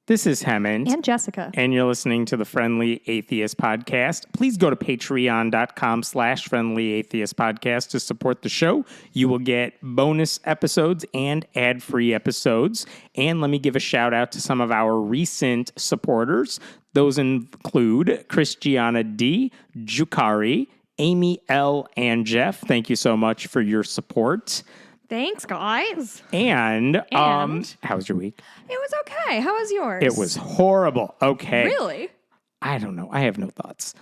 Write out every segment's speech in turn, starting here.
This is Hammond. And Jessica. And you're listening to the Friendly Atheist Podcast. Please go to patreon.com/Friendly Atheist Podcast to support the show. You will get bonus episodes and ad-free episodes. And let me give a shout out to some of our recent supporters. Those include Christiana D, Jukari, Amy L, and Jeff. Thank you so much for your support. Thanks, guys. And how was your week? It was okay. How was yours? It was horrible. Okay. Really? I don't know. I have no thoughts.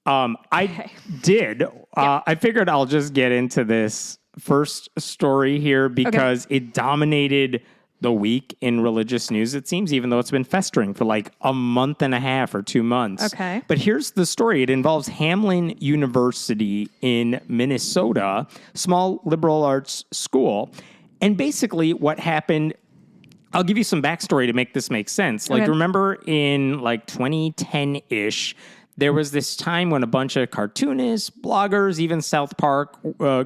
I figured I'll just get into this first story here because it dominated the week in religious news, it seems, even though it's been festering for like a month and a half or 2 months. Okay. But here's the story. It involves Hamline University in Minnesota, small liberal arts school. And basically what happened, I'll give you some backstory to make this make sense. Like, remember in like 2010-ish, there was this time when a bunch of cartoonists, bloggers, even South Park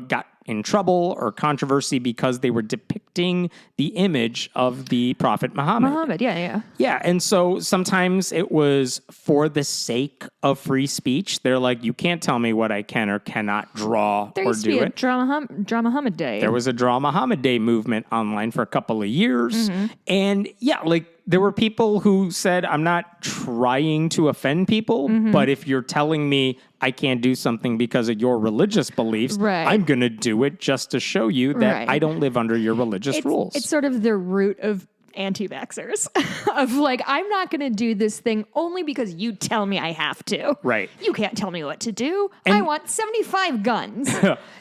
got in trouble or controversy because they were depicting the image of the Prophet Muhammad. Yeah. Yeah, and so sometimes it was for the sake of free speech. They're like, you can't tell me what I can or cannot draw there or used to do be it. Draw Muhammad Day. There was a Draw Muhammad Day movement online for a couple of years. Mm-hmm. And yeah, like there were people who said, I'm not trying to offend people, but if you're telling me I can't do something because of your religious beliefs, I'm going to do it just to show you that I don't live under your religious rules. It's sort of the root of anti-vaxxers of like, I'm not going to do this thing only because you tell me I have to. Right. You can't tell me what to do. I want 75 guns.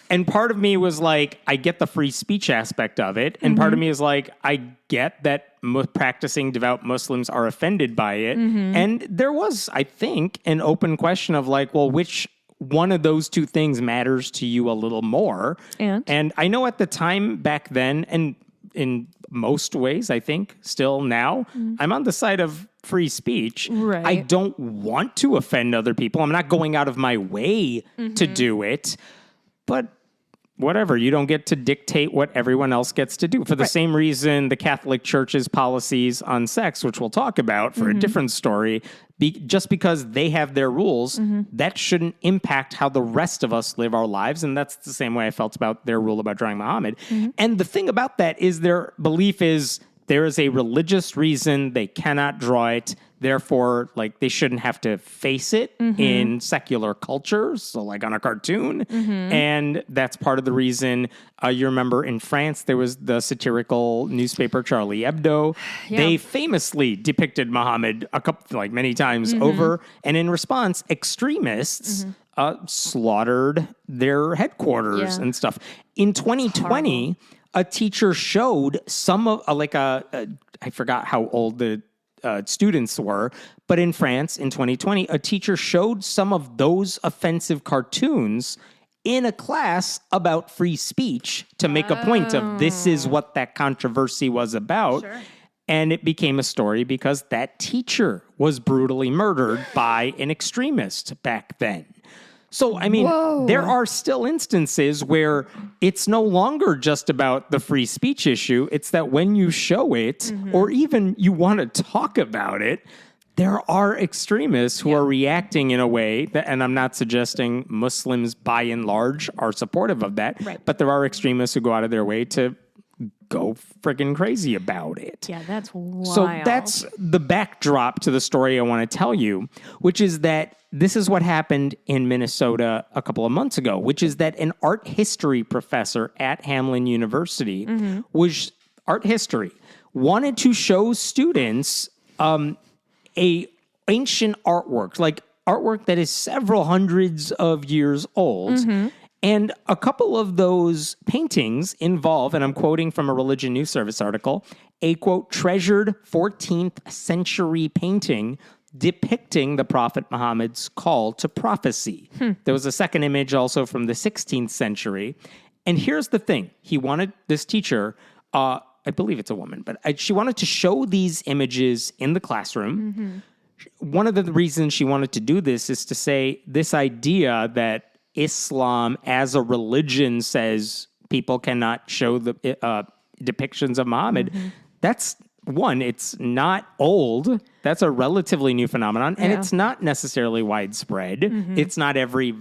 And part of me was like, I get the free speech aspect of it. And part of me is like, I get that practicing devout Muslims are offended by it. And there was, I think, an open question of like, well, which one of those two things matters to you a little more? And I know at the time back then, and in most ways, I think, still now, I'm on the side of free speech. Right. I don't want to offend other people. I'm not going out of my way to do it. But whatever, you don't get to dictate what everyone else gets to do. For the same reason, the Catholic Church's policies on sex, which we'll talk about for a different story, just because they have their rules, that shouldn't impact how the rest of us live our lives. And that's the same way I felt about their rule about drawing Muhammad. And the thing about that is their belief is there is a religious reason they cannot draw it. Therefore, like, they shouldn't have to face it in secular culture, so like on a cartoon. And that's part of the reason, you remember in France, there was the satirical newspaper Charlie Hebdo. They famously depicted Muhammad many times over. And in response, extremists slaughtered their headquarters and stuff. In 2020, a teacher showed some of, I forgot how old the students were, but in France in 2020, a teacher showed some of those offensive cartoons in a class about free speech to make a point of this is what that controversy was about. And it became a story because that teacher was brutally murdered by an extremist back then. So, I mean, there are still instances where it's no longer just about the free speech issue. It's that when you show it, or even you want to talk about it, there are extremists who are reacting in a way that, and I'm not suggesting Muslims by and large are supportive of that, but there are extremists who go out of their way to go friggin' crazy about it. Yeah, that's wild. So that's the backdrop to the story I want to tell you, which is that this is what happened in Minnesota a couple of months ago, which is that an art history professor at Hamline University was art history, wanted to show students a ancient artwork, like artwork that is several hundreds of years old. And a couple of those paintings involve, and I'm quoting from a Religion News Service article, a, quote, treasured 14th century painting depicting the Prophet Muhammad's call to prophecy. There was a second image also from the 16th century. And here's the thing. He wanted this teacher, I believe it's a woman, but she wanted to show these images in the classroom. One of the reasons she wanted to do this is to say this idea that Islam as a religion says people cannot show the depictions of Muhammad. That's one, it's not old. That's a relatively new phenomenon, and it's not necessarily widespread. It's not every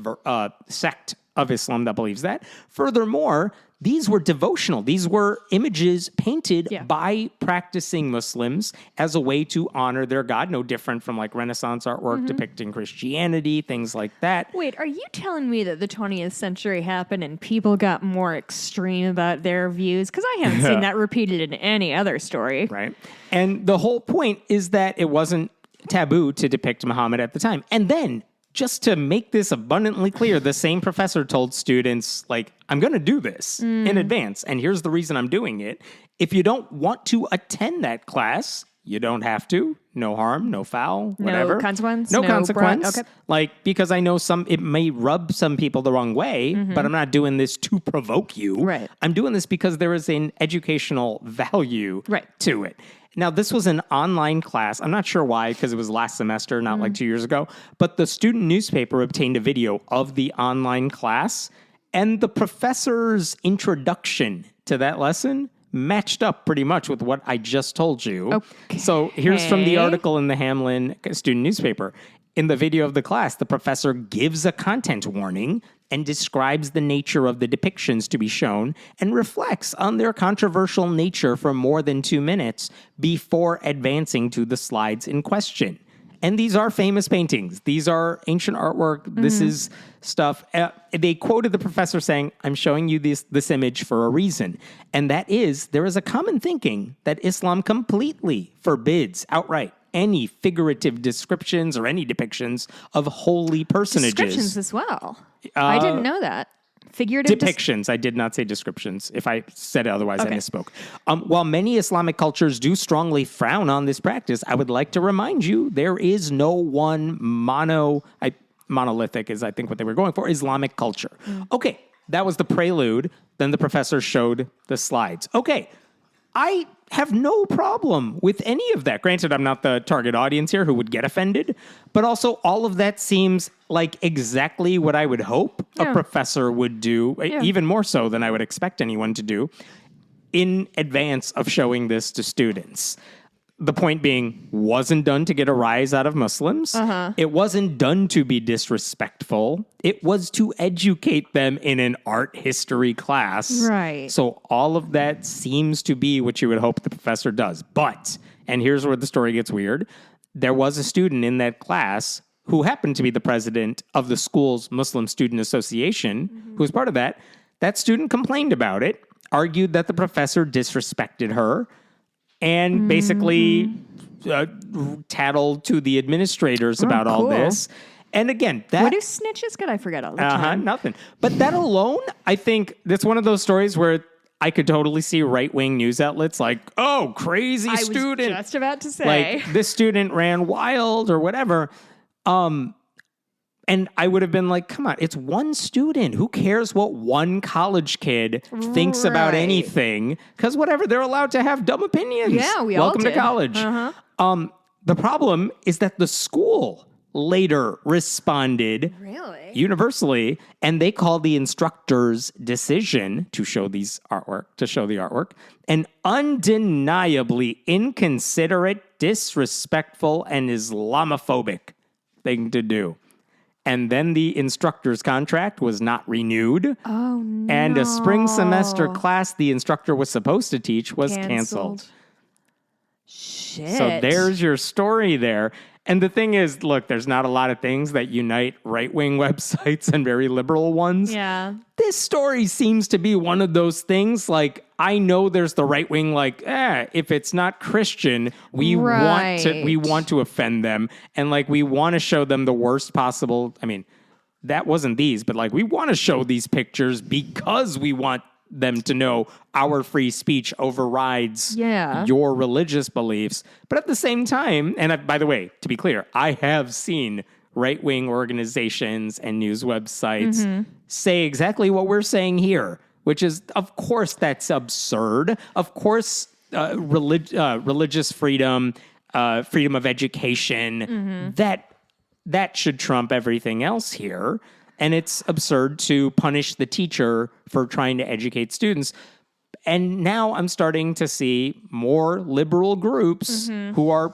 sect of Islam that believes that. Furthermore, these were devotional. These were images painted by practicing Muslims as a way to honor their God, no different from like Renaissance artwork depicting Christianity, things like that. Wait, are you telling me that the 20th century happened and people got more extreme about their views? Because I haven't seen that repeated in any other story. Right. And the whole point is that it wasn't taboo to depict Muhammad at the time. And then, just to make this abundantly clear, the same professor told students, like, I'm going to do this in advance, and here's the reason I'm doing it. If you don't want to attend that class, you don't have to. No harm, no foul, whatever. No consequence? No consequence. Okay. Like, because I know it may rub some people the wrong way, but I'm not doing this to provoke you. Right. I'm doing this because there is an educational value to it. Now, this was an online class. I'm not sure why, because it was last semester, not like 2 years ago. But the student newspaper obtained a video of the online class, and the professor's introduction to that lesson matched up pretty much with what I just told you. Okay. So here's from the article in the Hamline student newspaper. In the video of the class, the professor gives a content warning and describes the nature of the depictions to be shown and reflects on their controversial nature for more than 2 minutes before advancing to the slides in question. And these are famous paintings. These are ancient artwork. This is stuff. They quoted the professor saying, I'm showing you this image for a reason. And that is, there is a common thinking that Islam completely forbids outright any figurative descriptions or any depictions of holy personages. Descriptions as well. I didn't know that. Figurative depictions. I did not say descriptions. If I said otherwise, I misspoke. While many Islamic cultures do strongly frown on this practice, I would like to remind you there is no one monolithic is, I think, what they were going for, Islamic culture. Okay, that was the prelude. Then the professor showed the slides. Okay, I have no problem with any of that. Granted, I'm not the target audience here who would get offended, but also all of that seems like exactly what I would hope a professor would do, even more so than I would expect anyone to do, in advance of showing this to students. The point being, wasn't done to get a rise out of Muslims. It wasn't done to be disrespectful. It was to educate them in an art history class. Right. So all of that seems to be what you would hope the professor does. But, and here's where the story gets weird, there was a student in that class who happened to be the president of the school's Muslim Student Association, who was part of that. That student complained about it, argued that the professor disrespected her, and basically tattled to the administrators about all this. And again, that... What do snitches get? I forget all the time. Nothing. But that alone, I think that's one of those stories where I could totally see right-wing news outlets like, oh, crazy student. I was just about to say. Like, this student ran wild or whatever. And I would have been like, come on, it's one student. Who cares what one college kid thinks about anything? Because whatever, they're allowed to have dumb opinions. Yeah, we all Welcome did. to college. The problem is that the school later responded universally, and they called the instructor's decision to show the artwork an undeniably inconsiderate, disrespectful, and Islamophobic thing to do. And then the instructor's contract was not renewed. Oh, no. And a spring semester class the instructor was supposed to teach was canceled. Shit. So there's your story there. And the thing is, look, there's not a lot of things that unite right-wing websites and very liberal ones. Yeah. This story seems to be one of those things. Like, I know there's the right wing, like, if it's not Christian, we want to offend them. And like, we want to show them the worst possible. I mean, that wasn't these, but like, we want to show these pictures because we want them to know our free speech overrides your religious beliefs. But at the same time, and by the way, to be clear, I have seen right-wing organizations and news websites say exactly what we're saying here, which is, of course, that's absurd. Of course, religious freedom, freedom of education, that should trump everything else here. And it's absurd to punish the teacher for trying to educate students. And now I'm starting to see more liberal groups who are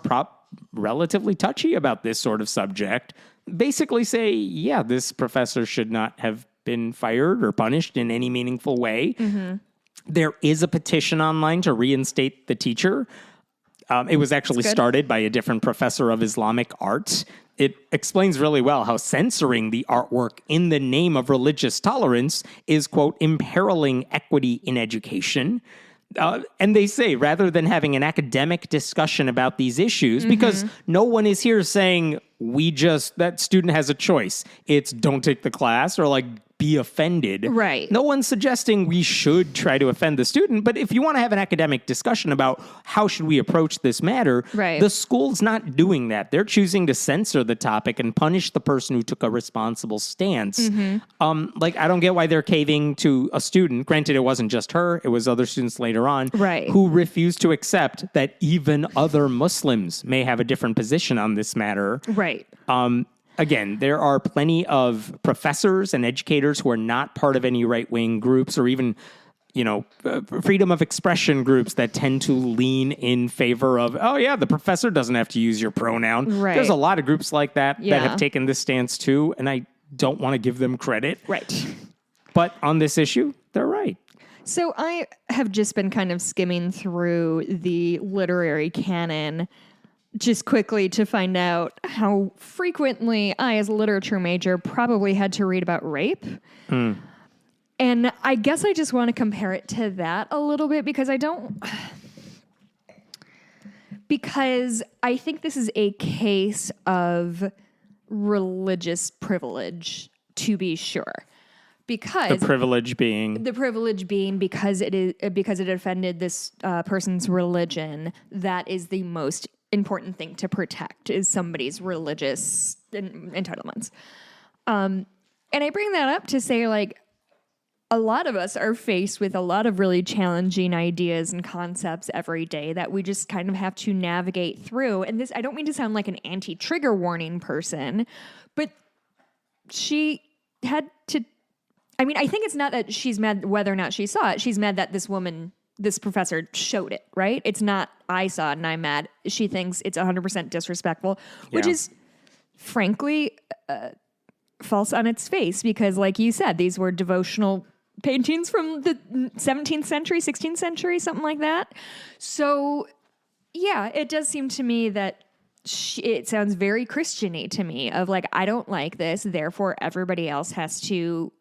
relatively touchy about this sort of subject basically say, yeah, this professor should not have been fired or punished in any meaningful way. There is a petition online to reinstate the teacher. It was actually started by a different professor of Islamic art. It explains really well how censoring the artwork in the name of religious tolerance is, quote, imperiling equity in education. And they say, rather than having an academic discussion about these issues, because no one is here saying, that student has a choice. It's don't take the class or like be offended. Right. No one's suggesting we should try to offend the student, but if you want to have an academic discussion about how should we approach this matter, the school's not doing that. They're choosing to censor the topic and punish the person who took a responsible stance. I don't get why they're caving to a student. Granted, it wasn't just her. It was other students later on who refused to accept that even other Muslims may have a different position on this matter. Again, there are plenty of professors and educators who are not part of any right-wing groups or even, freedom of expression groups that tend to lean in favor of, the professor doesn't have to use your pronoun. There's a lot of groups like that that have taken this stance too, and I don't want to give them credit. But on this issue, they're right. So I have just been kind of skimming through the literary canon just quickly to find out how frequently I, as a literature major, probably had to read about rape. And I guess I just want to compare it to that a little bit because I think this is a case of religious privilege, to be sure. Because the privilege being because it offended this person's religion, that is the most important thing to protect is somebody's religious entitlements. And I bring that up to say, like, a lot of us are faced with a lot of really challenging ideas and concepts every day that we just kind of have to navigate through. And this, I don't mean to sound like an anti-trigger warning person, but she had to, I think it's not that she's mad whether or not she saw it. She's mad that this professor showed it, right? It's not, I saw it and I'm mad. She thinks it's 100% disrespectful, which is frankly false on its face because, like you said, these were devotional paintings from the 17th century, 16th century, something like that. So, yeah, it does seem to me that it sounds very Christian-y to me of like, I don't like this, therefore everybody else has to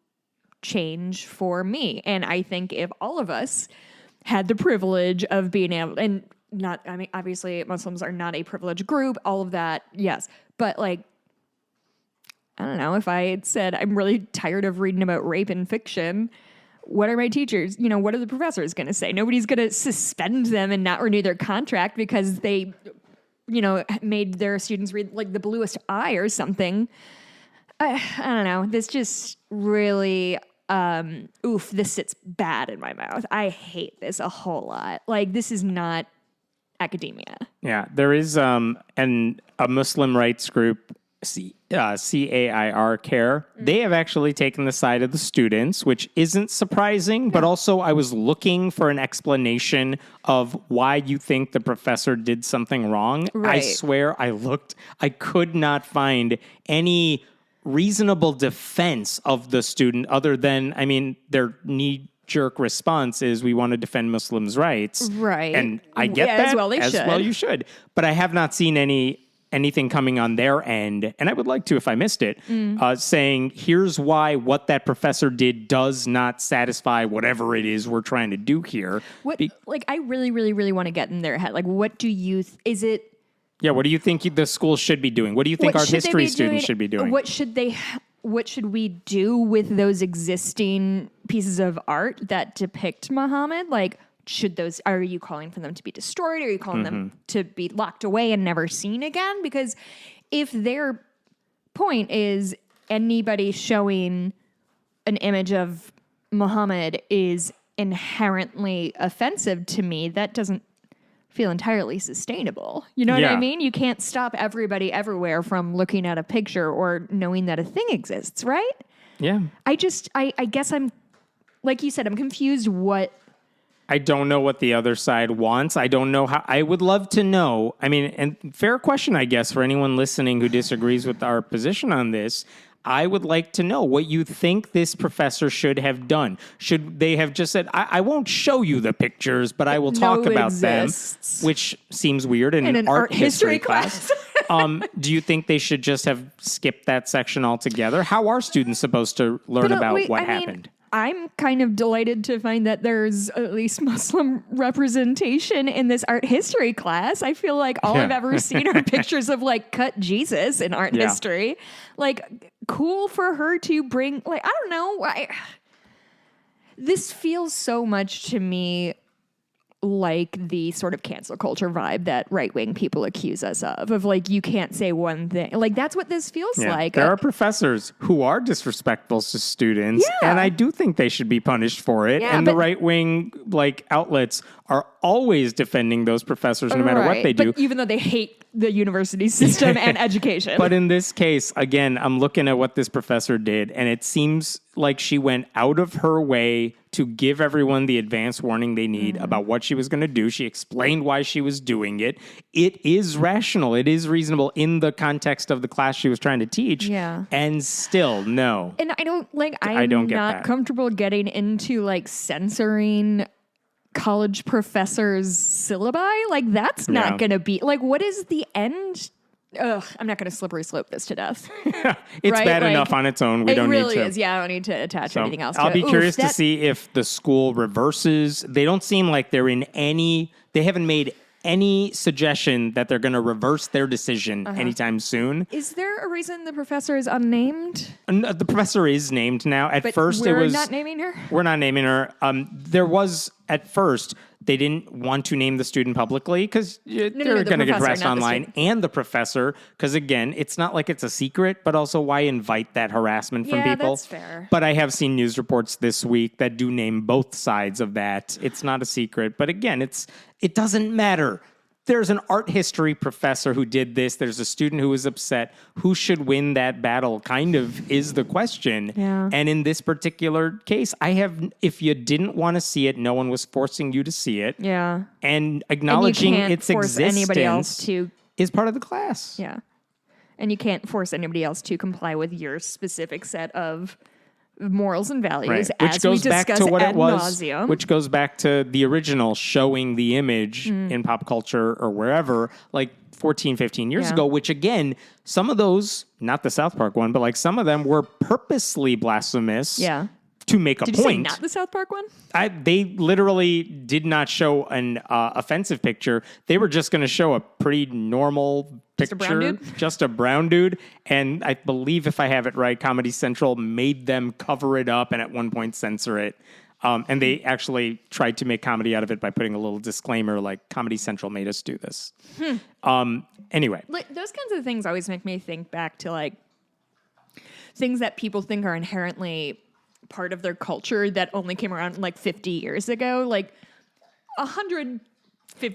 change for me. And I think if all of us had the privilege of being able, and not, obviously Muslims are not a privileged group, all of that, yes. But like, I don't know, if I had said, I'm really tired of reading about rape in fiction, what are my teachers, what are the professors going to say? Nobody's going to suspend them and not renew their contract because they, made their students read like The Bluest Eye or something. I don't know. This just really, this sits bad in my mouth. I hate this a whole lot. Like, this is not academia. Yeah, there is a Muslim rights group, CAIR CARE. They have actually taken the side of the students, which isn't surprising, but also I was looking for an explanation of why you think the professor did something wrong. I swear I could not find any reasonable defense of the student other than, their knee-jerk response is we want to defend Muslims' rights. Right. And I get that. As well you should. But I have not seen anything coming on their end, and I would like to if I missed it, saying here's why what that professor did does not satisfy whatever it is we're trying to do here. I really, really, really want to get in their head. Like, what do you, is it? Yeah, what do you think the school should be doing? What do you think our history students should be doing? What should we do with those existing pieces of art that depict Muhammad? Like, are you calling for them to be destroyed? Are you calling them to be locked away and never seen again? Because if their point is anybody showing an image of Muhammad is inherently offensive to me, that doesn't feel entirely sustainable. You know what I mean? You can't stop everybody everywhere from looking at a picture or knowing that a thing exists, right? Yeah. I guess I'm, like you said, I'm confused what I don't know what the other side wants. I don't know how. I would love to know. I mean, and fair question, I guess, for anyone listening who disagrees with our position on this. I would like to know what you think this professor should have done. Should they have just said, I won't show you the pictures, but I will talk about them, which seems weird in an art history class. Do you think they should just have skipped that section altogether? How are students supposed to learn about what happened? I'm kind of delighted to find that there's at least Muslim representation in this art history class. I feel like all I've ever seen are pictures of like cut Jesus in art history. Like, cool for her to bring, like, I don't know. This feels so much to me like the sort of cancel culture vibe that right-wing people accuse us of like, you can't say one thing. Like, that's what this feels like. There are professors who are disrespectful to students, and I do think they should be punished for it. And the right-wing, like, outlets are always defending those professors no matter what they do. But even though they hate the university system and education. But in this case, again, I'm looking at what this professor did, and it seems like she went out of her way to give everyone the advance warning they need about what she was going to do. She explained why she was doing it. It is rational. It is reasonable in the context of the class she was trying to teach. Yeah. And still, no. And I don't, like, I'm not comfortable getting into, like, censoring college professors' syllabi. Like, that's not going to be, like, what is the end? Ugh, I'm not going to slippery slope this to death. It's bad enough on its own. We don't need to. It really is. Yeah, I don't need to attach anything else to it. I'll be curious to see if the school reverses. They don't seem like they're in any, they haven't made any suggestion that they're going to reverse their decision anytime soon. Is there a reason the professor is unnamed? The professor is named now. At first, it was... We're not naming her? We're not naming her. There was, at first, they didn't want to name the student publicly because they're going to get harassed online. And the professor, because again, it's not like it's a secret, but also why invite that harassment from people? Yeah, that's fair. But I have seen news reports this week that do name both sides of that. It's not a secret. But again, it doesn't matter. There's an art history professor who did this. There's a student who was upset. Who should win that battle kind of is the question. Yeah. And in this particular case, if you didn't want to see it, no one was forcing you to see it. Yeah. And acknowledging its existence anybody else is part of the class. Yeah. And you can't force anybody else to comply with your specific set of morals and values, which goes back to what it was, nauseum. Which goes back to the original showing the image in pop culture or wherever, like 14, 15 years ago, which again, some of those, not the South Park one, but like some of them were purposely blasphemous to make a point. Did you say not the South Park one? They literally did not show an offensive picture. They were just going to show a pretty normal picture. Just a brown dude. And I believe, if I have it right, Comedy Central made them cover it up and at one point censor it. And they actually tried to make comedy out of it by putting a little disclaimer like, Comedy Central made us do this. Anyway. Like, those kinds of things always make me think back to, like, things that people think are inherently part of their culture that only came around like 50 years ago. Like 150.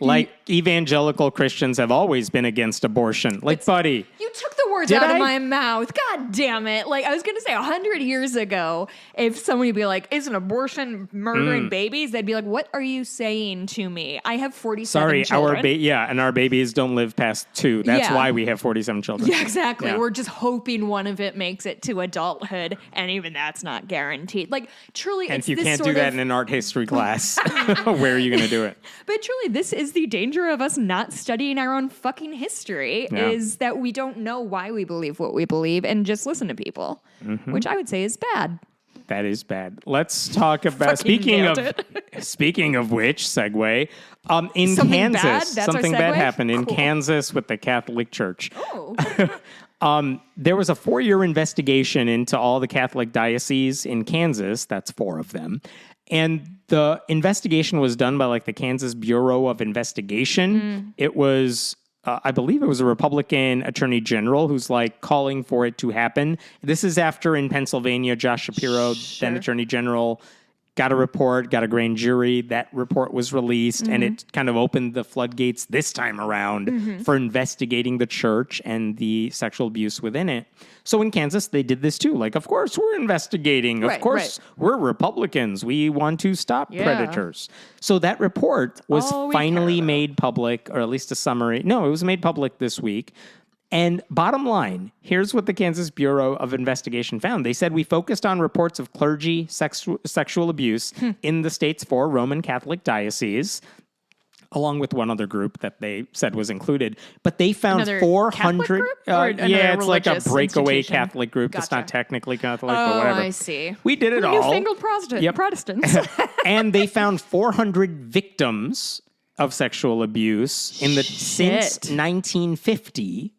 Like evangelical Christians have always been against abortion. Like, buddy. You took the words out of my mouth. God damn it. Like, I was going to say 100 years ago, if somebody would be like, is an abortion murdering babies? They'd be like, what are you saying to me? I have 47 children. And our babies don't live past 2. That's why we have 47 children. Yeah, exactly. Yeah. We're just hoping one of it makes it to adulthood, and even that's not guaranteed. Like, truly, and if you can't do that in an art history class, where are you going to do it? But truly, this is the danger of us not studying our own fucking history, is that we don't know why we believe what we believe and just listen to people, which I would say is bad. That is bad. Let's talk about speaking of which, segue. In something Kansas, something bad happened in Kansas with the Catholic Church. There was a 4-year investigation into all the Catholic dioceses in Kansas. That's 4 of them. And the investigation was done by like the Kansas Bureau of Investigation. It was, I believe it was a Republican attorney general who's like calling for it to happen. This is after in Pennsylvania, Josh Shapiro, then attorney general, got a report, got a grand jury. That report was released, and it kind of opened the floodgates this time around for investigating the church and the sexual abuse within it. So in Kansas, they did this too. Like, of course, we're investigating. Of course, we're Republicans. We want to stop predators. So that report was finally made public, or at least a summary. No, it was made public this week. And bottom line, here's what the Kansas Bureau of Investigation found. They said we focused on reports of clergy sexual abuse in the state's 4 Roman Catholic dioceses, along with one other group that they said was included. But they found Another 400. It's like a breakaway institution? Catholic group. Gotcha. It's not technically Catholic, but whatever. I see. We did it We're all. Newfangled Protestants. And they found 400 victims of sexual abuse since 1950.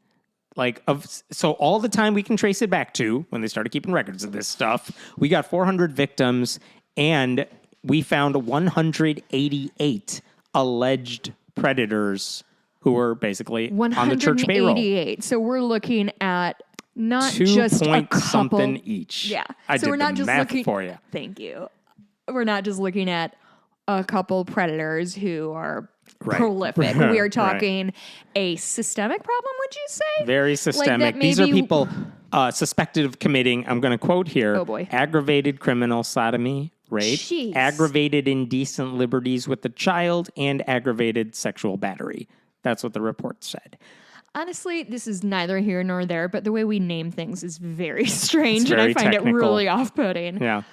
So all the time we can trace it back to when they started keeping records of this stuff, we got 400 victims, and we found 188 alleged predators who were basically on the church payroll. 188. So we're looking at not just a couple. Something each. Yeah. I So did we're not the just math looking for you. Thank you. We're not just looking at a couple predators who are prolific. We are talking a systemic problem, would you say? Very systemic. Like These are people suspected of committing, I'm going to quote here, aggravated criminal sodomy, rape, aggravated indecent liberties with the child, and aggravated sexual battery. That's what the report said. Honestly, this is neither here nor there, but the way we name things is very strange, It's very and I find technical. it really off-putting. Yeah.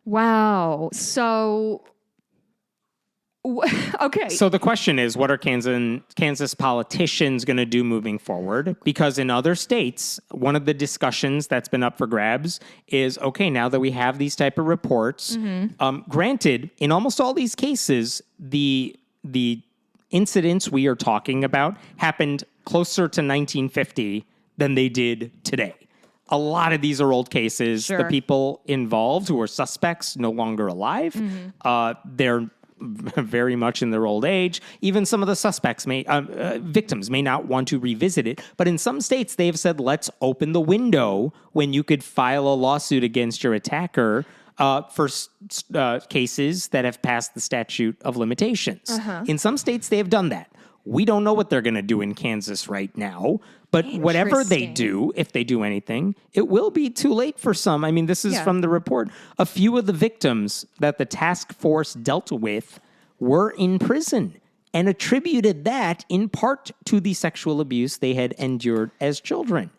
Wow. So... Okay. So the question is, what are Kansas politicians going to do moving forward? Because in other states, one of the discussions that's been up for grabs is, okay, now that we have these type of reports, granted, in almost all these cases, the incidents we are talking about happened closer to 1950 than they did today. A lot of these are old cases. The people involved who are suspects no longer alive. They're very much in their old age. Even some of the victims may not want to revisit it. But in some states, they have said, let's open the window when you could file a lawsuit against your attacker for cases that have passed the statute of limitations. In some states, they have done that. We don't know what they're going to do in Kansas right now, but whatever they do, if they do anything, it will be too late for some. I mean, this is from the report. A few of the victims that the task force dealt with were in prison and attributed that in part to the sexual abuse they had endured as children.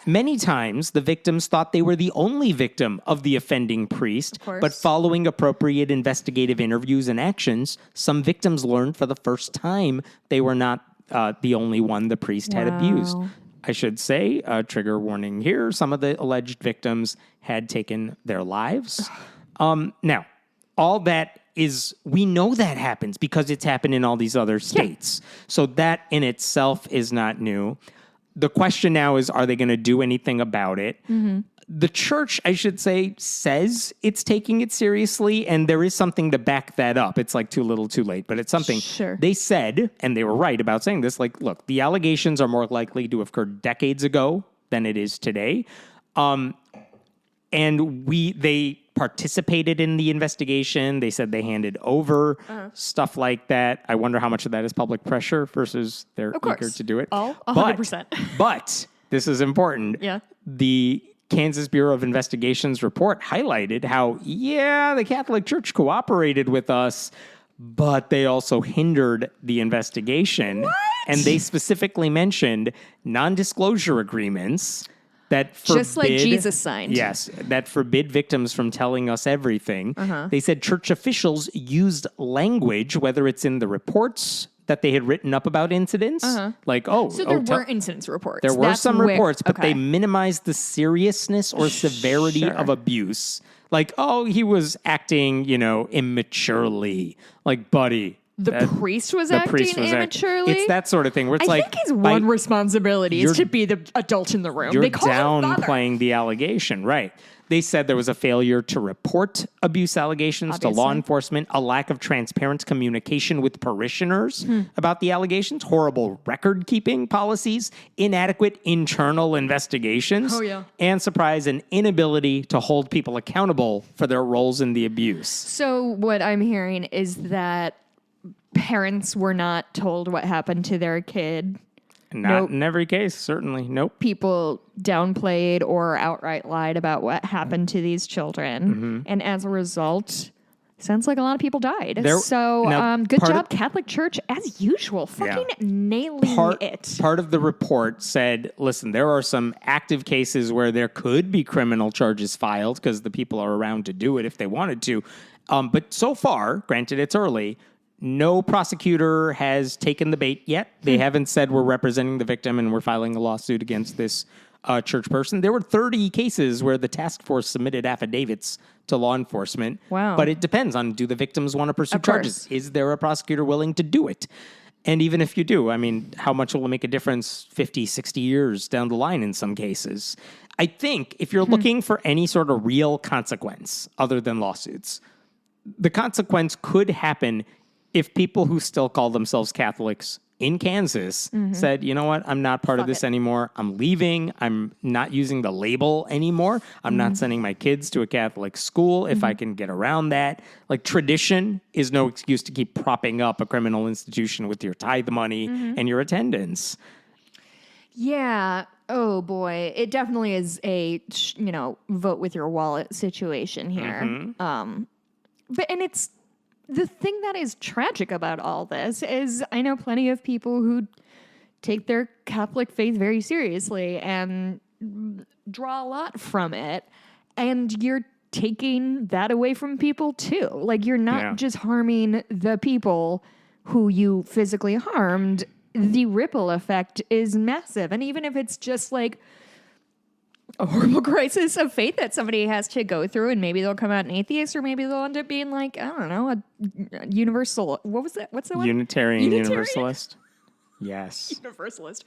Many times, the victims thought they were the only victim of the offending priest, but following appropriate investigative interviews and actions, some victims learned for the first time they were not the only one the priest had abused. I should say, trigger warning here, some of the alleged victims had taken their lives. Now, all that is, we know that happens because it's happened in all these other states. So that in itself is not new. The question now is, are they going to do anything about it? The church, I should say, says it's taking it seriously, and there is something to back that up. It's like too little, too late, but it's something. They said, and they were right about saying this, like, look, the allegations are more likely to have occurred decades ago than it is today. And they participated in the investigation. They said they handed over stuff like that. I wonder how much of that is public pressure versus they're eager to do it. 100%. But this is important. The Kansas Bureau of Investigation's report highlighted how, the Catholic Church cooperated with us, but they also hindered the investigation. And they specifically mentioned non-disclosure agreements that forbid, just like Jesus signed. Yes, that forbid victims from telling us everything. They said church officials used language, whether it's in the reports that they had written up about incidents, So there were incidents reports. There were some reports, but they minimized the seriousness or severity of abuse. Like, he was acting, immaturely. Like, buddy, the priest was acting immaturely. It's that sort of thing where it's I think his one responsibility is to be the adult in the room. You're they call him downplaying the allegation, right? They said there was a failure to report abuse allegations to law enforcement, a lack of transparent communication with parishioners about the allegations, horrible record-keeping policies, inadequate internal investigations, and surprise, an inability to hold people accountable for their roles in the abuse. So what I'm hearing is that parents were not told what happened to their kid. Not in every case, certainly. Nope. People downplayed or outright lied about what happened to these children. And as a result, sounds like a lot of people died. Good job, Catholic Church, as usual. Fucking nailing it. Part of the report said, listen, there are some active cases where there could be criminal charges filed because the people are around to do it if they wanted to. But so far, granted it's early, no prosecutor has taken the bait yet. They haven't said we're representing the victim and we're filing a lawsuit against this church person. There were 30 cases where the task force submitted affidavits to law enforcement. Wow. But it depends on, do the victims want to pursue charges? Is there a prosecutor willing to do it? And even if you do, I mean, how much will it make a difference 50, 60 years down the line in some cases? I think if you're looking for any sort of real consequence other than lawsuits, the consequence could happen if people who still call themselves Catholics in Kansas said, you know what, I'm not part of this anymore. I'm leaving. I'm not using the label anymore. I'm not sending my kids to a Catholic school if I can get around that. Like, tradition is no excuse to keep propping up a criminal institution with your tithe money and your attendance. Yeah. Oh, boy. It definitely is a, vote with your wallet situation here. And it's... The thing that is tragic about all this is I know plenty of people who take their Catholic faith very seriously and draw a lot from it. And you're taking that away from people too. Like, you're not just harming the people who you physically harmed. The ripple effect is massive. And even if it's just like a horrible crisis of faith that somebody has to go through, and maybe they'll come out an atheist, or maybe they'll end up being like, I don't know, a universal. What was that? What's the one? Unitarian Universalist. Yes. Universalist.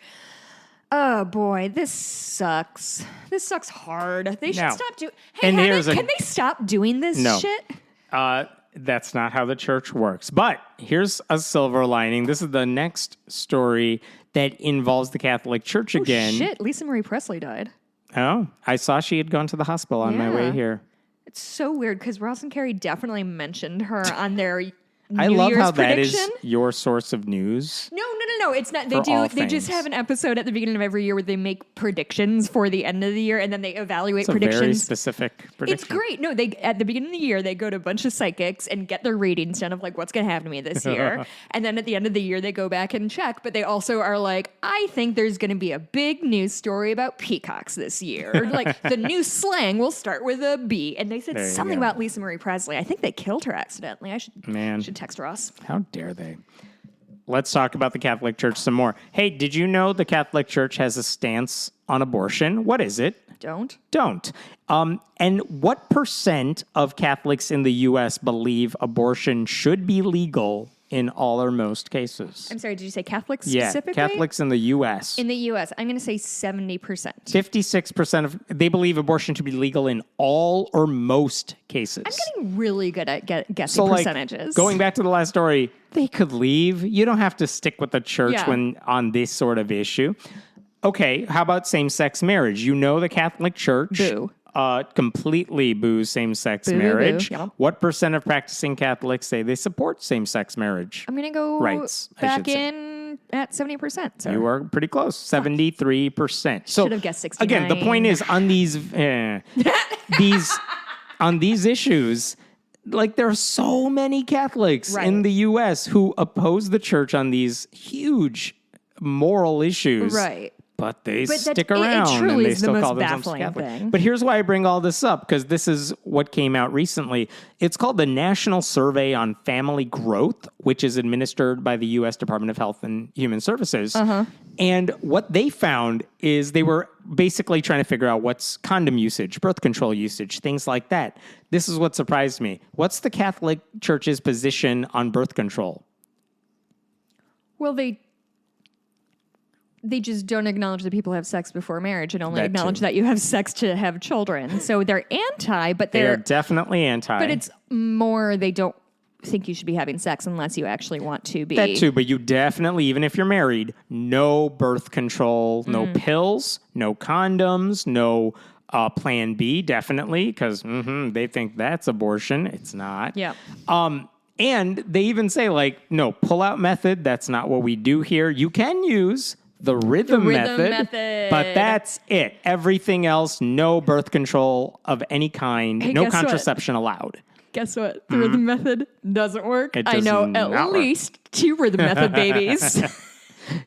Oh boy, this sucks. This sucks hard. They should stop doing. Hey, can they stop doing this shit? That's not how the church works. But here's a silver lining. This is the next story that involves the Catholic Church again. Shit, Lisa Marie Presley died. Oh, I saw she had gone to the hospital on my way here. It's so weird because Ross and Carrie definitely mentioned her on their New I love Year's how prediction. That is your source of news. No. It's not. They just have an episode at the beginning of every year where they make predictions for the end of the year, and then they evaluate predictions. Very specific prediction. It's great. No, they at the beginning of the year they go to a bunch of psychics and get their ratings done of like what's going to happen to me this year, and then at the end of the year they go back and check. But they also are like, I think there's going to be a big news story about peacocks this year. Like, the new slang will start with a B, and they said something about Lisa Marie Presley. I think they killed her accidentally. I should text Ross. How dare they? Let's talk about the Catholic Church some more. Hey, did you know the Catholic Church has a stance on abortion? What is it? Don't. And what % of Catholics in the U.S. believe abortion should be legal in all or most cases? I'm sorry, did you say Catholics specifically? Yeah, Catholics in the U.S. In the U.S., I'm going to say 70%. 56% of they believe abortion should be legal in all or most cases. I'm getting really good at guessing percentages. Going back to the last story, they could leave. You don't have to stick with the church when on this sort of issue. Okay, how about same-sex marriage? You know the Catholic Church completely boos same-sex marriage. Boo. Yeah. What % of practicing Catholics say they support same-sex marriage? I'm going to go back in at 70%. So. You are pretty close, 73%. So should have guessed 69. Again, the point is on these on these issues, like, there are so many Catholics in the U.S. who oppose the church on these huge moral issues. Right. But they stick around and they still call themselves Catholic. But here's why I bring all this up, because this is what came out recently. It's called the National Survey on Family Growth, which is administered by the U.S. Department of Health and Human Services. And what they found is they were basically trying to figure out what's condom usage, birth control usage, things like that. This is what surprised me. What's the Catholic Church's position on birth control? Well, they just don't acknowledge that people have sex before marriage and only That acknowledge too. that you have sex to have children. So they're anti, but They're definitely anti. But it's more they don't think you should be having sex unless you actually want to be. That too, but you definitely, even if you're married, no birth control, no pills, no condoms, no Plan B, definitely, because they think that's abortion. It's not. Yeah. And they even say, like, no, pull-out method, that's not what we do here. You can use the rhythm method, but that's it. Everything else, no birth control of any kind, Hey, no guess what? contraception allowed. Guess what? The rhythm method doesn't work. It I does know not at work. least 2 rhythm method babies.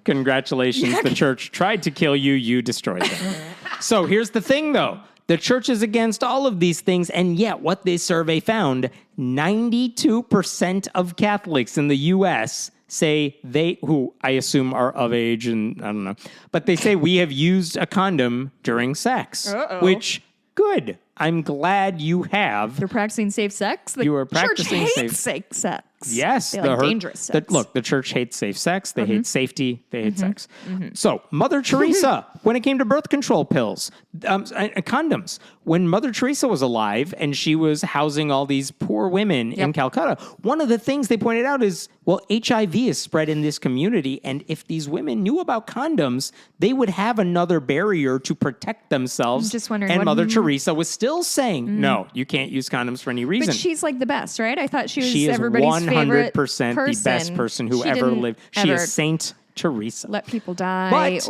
Congratulations. The church tried to kill you. You destroyed them. So here's the thing, though. The church is against all of these things, and yet what this survey found, 92% of Catholics in the U.S. say who I assume are of age, and I don't know, but they say we have used a condom during sex, which, good. I'm glad you have. They're practicing safe sex. You are practicing church safe hates safe sex. Yes. They like dangerous sex. Look, the church hates safe sex. They hate safety. They hate sex. So Mother Teresa, when it came to birth control pills, condoms, when Mother Teresa was alive and she was housing all these poor women in Calcutta, one of the things they pointed out is, well, HIV is spread in this community. And if these women knew about condoms, they would have another barrier to protect themselves. I'm just wondering and what- Mother Teresa was still saying, no, you can't use condoms for any reason. But she's like the best, right? I thought she was She is everybody's 100% favorite the best person who She ever didn't lived. She ever is Saint Teresa. let people die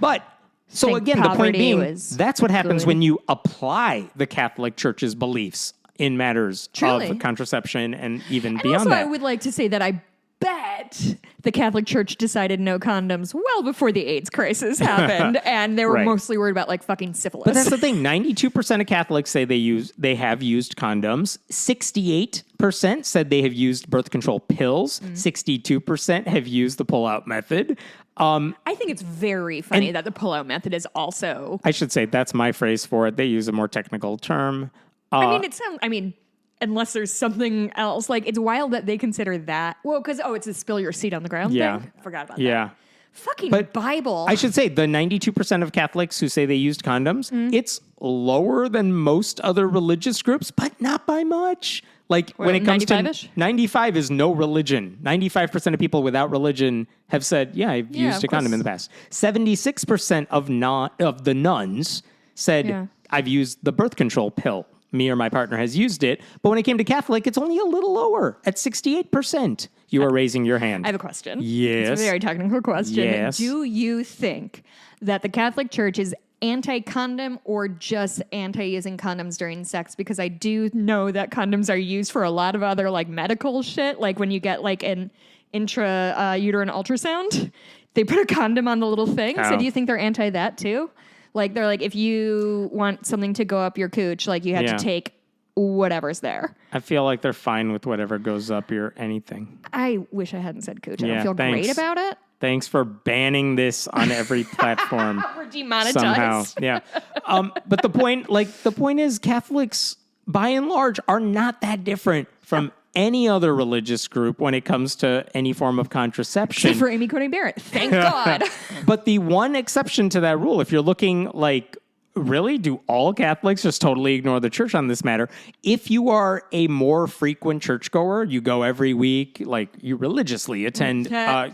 But so think again, the point poverty being, was that's what happens good. when you apply the Catholic Church's beliefs in matters Truly. of contraception and even And beyond also, that. I would like to say that I bet the Catholic Church decided no condoms well before the AIDS crisis happened, and they were Right. mostly worried about like fucking syphilis. But that's the thing. 92% of Catholics say they have used condoms. 68% said they have used birth control pills. 62% have used the pull-out method. I think it's very funny that the pull-out method is also. I should say that's my phrase for it. They use a more technical term. I mean, unless there's something else, like it's wild that they consider that. Well, because it's a spill your seed on the ground Yeah. thing. Forgot about that. Yeah. Fucking But Bible. I should say the 92% of Catholics who say they used condoms, it's lower than most other religious groups, but not by much. Like when it comes to 95-ish? 95 is no religion. 95% of people without religion have said, yeah, I've used a of condom course. in the past. 76% of the nuns said, Yeah. I've used the birth control pill. Me or my partner has used it. But when it came to Catholic, it's only a little lower at 68%. You are raising your hand. I have a question. Yes. It's a very technical question. Yes. Do you think that the Catholic Church is anti-condom or just anti-using condoms during sex? Because I do know that condoms are used for a lot of other like medical shit. Like when you get like an intrauterine ultrasound, they put a condom on the little thing. Oh. So do you think they're anti that too? Like they're like, if you want something to go up your cooch, like you have Yeah. to take whatever's there. I feel like they're fine with whatever goes up your anything. I wish I hadn't said cooch. I Yeah, don't feel thanks. great about it. Thanks for banning this on every platform. We're demonetized. Somehow. Yeah. But the point is Catholics, by and large, are not that different from any other religious group when it comes to any form of contraception. For Amy Coney Barrett. Thank God. But the one exception to that rule, if you're looking like, really, do all Catholics just totally ignore the church on this matter? If you are a more frequent churchgoer, you go every week, like you religiously attend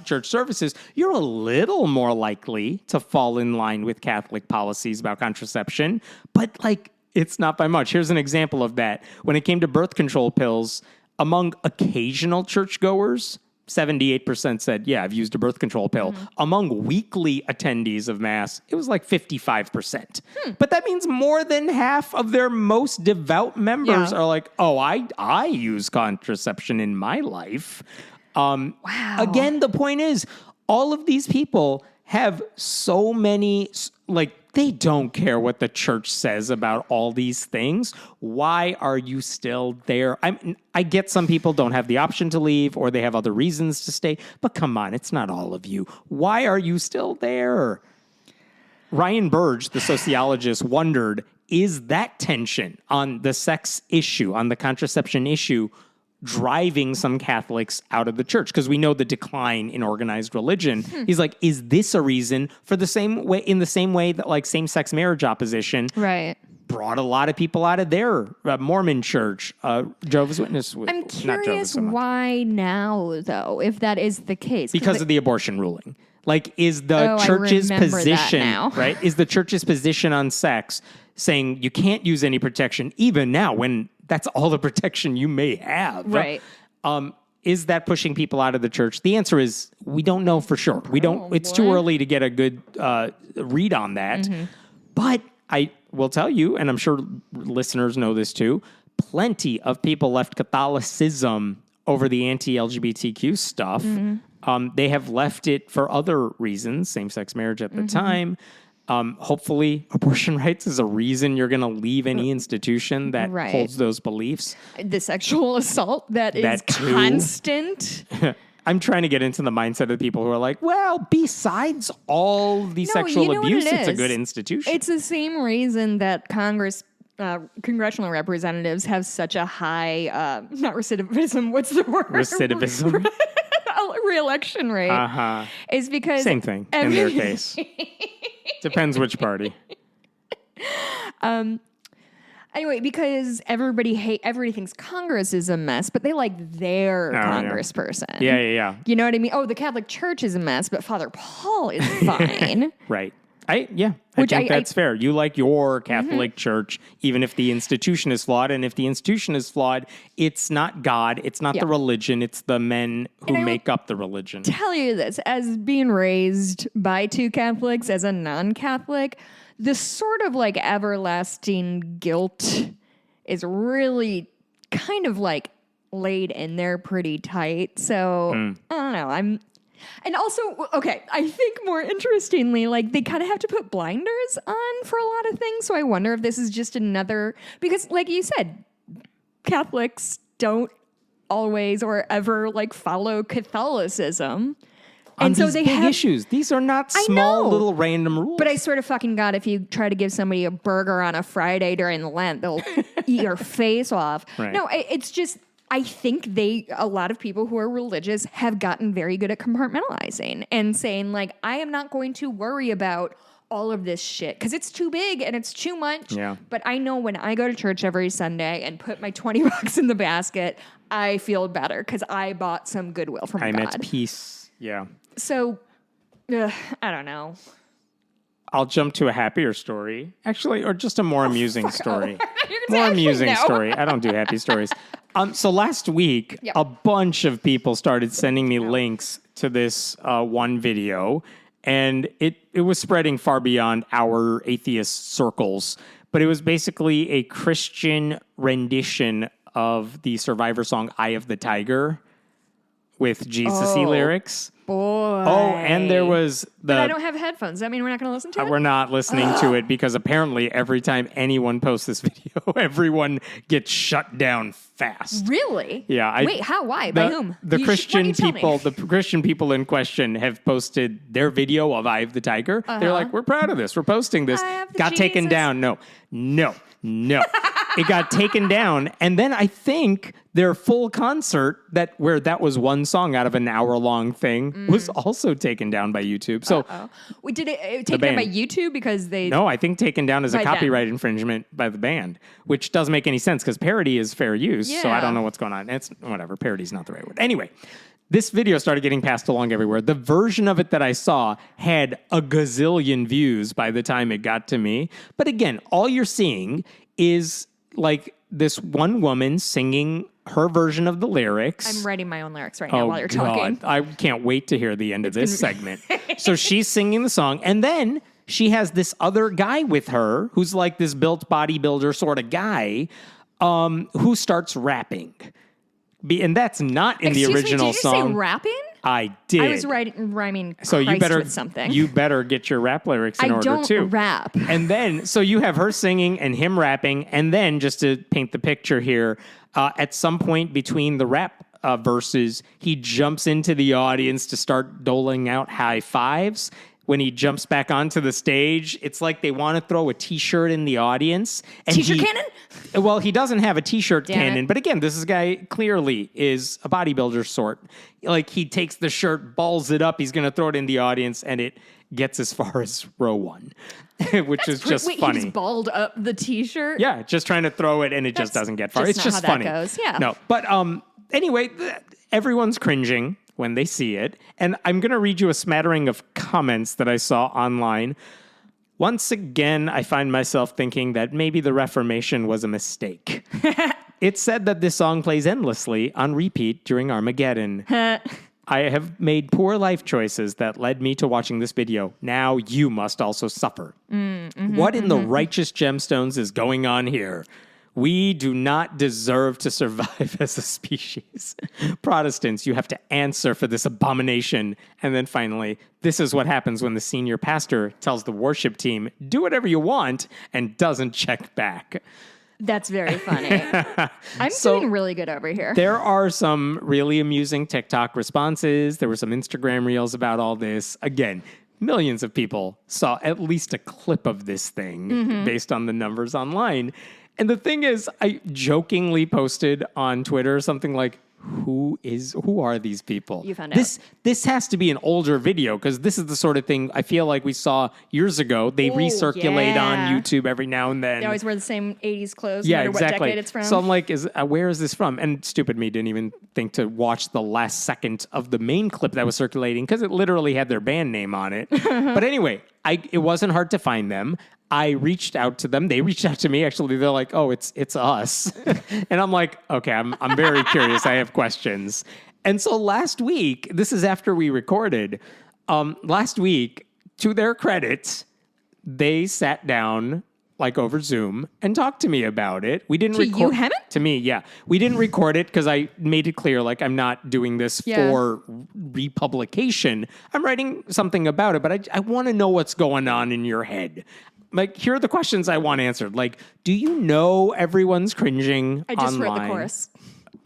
church services, you're a little more likely to fall in line with Catholic policies about contraception. But like, it's not by much. Here's an example of that. When it came to birth control pills, among occasional churchgoers, 78% said, yeah, I've used a birth control pill. Among weekly attendees of Mass, it was like 55%. But that means more than half of their most devout members are like, oh, I use contraception in my life. Wow. Again, the point is, all of these people have so many, like, they don't care what the church says about all these things. Why are you still there? I get some people don't have the option to leave or they have other reasons to stay, but come on, it's not all of you. Why are you still there? Ryan Burge, the sociologist, wondered, is that tension on the sex issue, on the contraception issue, driving some Catholics out of the church because we know the decline in organized religion. He's like, is this a reason for the same way that like same-sex marriage opposition Right. brought a lot of people out of their Mormon church, Jehovah's Witness. I'm curious why now, though, if that is the case. Because of the abortion ruling. Like, is the church's position, right? Is the church's position on sex saying you can't use any protection even now when that's all the protection you may have? Right. Is that pushing people out of the church? The answer is we don't know for sure. It's too early to get a good read on that. Mm-hmm. But I will tell you, and I'm sure listeners know this too, plenty of people left Catholicism over the anti-LGBTQ stuff. Mm-hmm. They have left it for other reasons, same-sex marriage at the time. Hopefully, abortion rights is a reason you're going to leave any institution that holds those beliefs. The sexual assault that is constant. I'm trying to get into the mindset of the people who are like, well, besides all the sexual abuse, it's a good institution. It's the same reason that congressional representatives have such a high, not recidivism, what's the word? Recidivism. Re-election rate. Is because... Same thing in their case. Depends which party. Anyway, because everybody thinks Congress is a mess, but they like their congressperson. Yeah. You know what I mean? Oh, the Catholic Church is a mess, but Father Paul is fine. Right. I think that's fair. You like your Catholic Church, even if the institution is flawed. And if the institution is flawed, it's not God. It's not the religion. It's the men who make up the religion. Tell you this, as being raised by two Catholics, as a non-Catholic, the sort of like everlasting guilt is really kind of like laid in there pretty tight. So I don't know. And also, okay, I think more interestingly, like they kind of have to put blinders on for a lot of things. So I wonder if this is just another, because like you said, Catholics don't always or ever like follow Catholicism. And so they have issues. These are not small little random rules. But I swear to fucking God, if you try to give somebody a burger on a Friday during Lent, they'll eat your face off. Right. No, it's just, I think a lot of people who are religious have gotten very good at compartmentalizing and saying like, I am not going to worry about all of this shit because it's too big and it's too much. Yeah. But I know when I go to church every Sunday and put my $20 in the basket, I feel better because I bought some goodwill from God. I'm at peace. Yeah. So, I don't know. I'll jump to a happier story, actually, or just a more amusing story. More amusing story. I don't do happy stories. So last week, a bunch of people started sending me links to this one video, and it was spreading far beyond our atheist circles. But it was basically a Christian rendition of the Survivor song "Eye of the Tiger" with Jesus-y lyrics. Boy. Oh, and there was But I don't have headphones. Does that mean we're not going to listen to it? We're not listening to it because apparently every time anyone posts this video, everyone gets shut down fast. Really? Yeah. Wait, how? Why? By whom? The Christian people in question have posted their video of Eye of the Tiger. They're like, we're proud of this. We're posting this. Got taken down. No. It got taken down, and then I think their full concert where that was one song out of an hour-long thing was also taken down by YouTube. So, Wait, did it taken down by YouTube because they? No, I think taken down as a copyright infringement by the band, which doesn't make any sense because parody is fair use. Yeah. So I don't know what's going on. It's whatever. Parody's not the right word. Anyway. This video started getting passed along everywhere. The version of it that I saw had a gazillion views by the time it got to me. But again, all you're seeing is like this one woman singing her version of the lyrics. I'm writing my own lyrics right now while you're talking. I can't wait to hear the end of this segment. So she's singing the song, and then she has this other guy with her who's like this built bodybuilder sort of guy who starts rapping. And that's not in the original song. Did you say rapping? I did. I was rhyming so Christ with something. You better get your rap lyrics in order too. I don't rap. And then, so you have her singing and him rapping, and then just to paint the picture here, at some point between the rap verses, he jumps into the audience to start doling out high fives when he jumps back onto the stage, it's like they want to throw a T-shirt in the audience. And T-shirt cannon? Well, he doesn't have a T-shirt Damn cannon. it. But again, this guy clearly is a bodybuilder sort. Like, he takes the shirt, balls it up, he's going to throw it in the audience, and it gets as far as row 1, which is just Wait, funny. He's balled up the T-shirt? Yeah, just trying to throw it, and it just doesn't get far. just It's not just how that funny. goes. Yeah. No, but anyway, everyone's cringing when they see it. And I'm going to read you a smattering of comments that I saw online. Once again, I find myself thinking that maybe the Reformation was a mistake. It said that this song plays endlessly on repeat during Armageddon. I have made poor life choices that led me to watching this video. Now you must also suffer. What in the righteous gemstones is going on here? We do not deserve to survive as a species. Protestants, you have to answer for this abomination. And then finally, this is what happens when the senior pastor tells the worship team, do whatever you want, and doesn't check back. That's very funny. I'm doing really good over here. There are some really amusing TikTok responses. There were some Instagram reels about all this. Again, millions of people saw at least a clip of this thing based on the numbers online. And the thing is, I jokingly posted on Twitter something like, who are these people? You found out. This has to be an older video because this is the sort of thing I feel like we saw years ago. They recirculate on YouTube every now and then. They always wear the same 80s clothes, Yeah, no matter exactly. what decade it's from. So I'm like, where is this from? And stupid me didn't even think to watch the last second of the main clip that was circulating because it literally had their band name on it. But anyway, it wasn't hard to find them. I reached out to them. They reached out to me. Actually, they're like, "Oh, it's us," and I'm like, "Okay, I'm very curious. I have questions." And so last week, this is after we recorded. Last week, to their credit, they sat down like over Zoom and talked to me about it. We didn't record you, Hammond? to me. Yeah, we didn't record it because I made it clear like I'm not doing this for republication. I'm writing something about it, but I want to know what's going on in your head. Like, here are the questions I want answered. Like, do you know everyone's cringing I just online? wrote the chorus.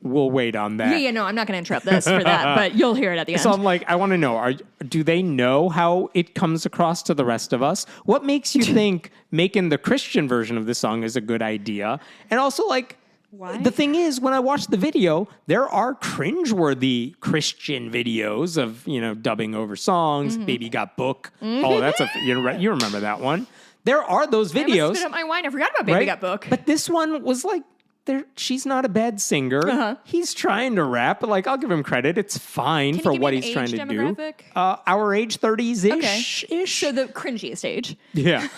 We'll wait on that. Yeah, no, I'm not going to interrupt this for that, but you'll hear it at the end. So I'm like, I want to know, do they know how it comes across to the rest of us? What makes you think making the Christian version of this song is a good idea? And also, like, why? The thing is, when I watched the video, there are cringeworthy Christian videos of, dubbing over songs. Baby Got Book. Oh, that's you remember that one. There are those videos. I must spit up my wine. I forgot about Baby Got Book. But this one was like, she's not a bad singer. He's trying to rap, but like, I'll give him credit. It's fine for what he's trying to demographic? do. Our age, 30s-ish. Okay. So the cringiest age. Yeah.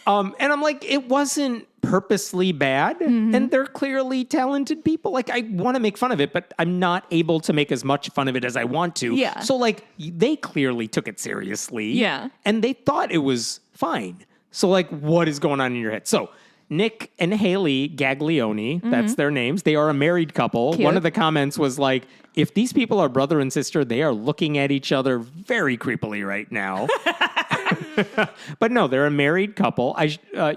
And I'm like, it wasn't purposely bad, and they're clearly talented people. Like, I want to make fun of it, but I'm not able to make as much fun of it as I want to. Yeah. So, like, they clearly took it seriously. Yeah. And they thought it was fine. So, like, what is going on in your head? So, Nick and Haley Gaglione, that's their names. They are a married couple. Cute. One of the comments was like, if these people are brother and sister, they are looking at each other very creepily right now. But no, they're a married couple.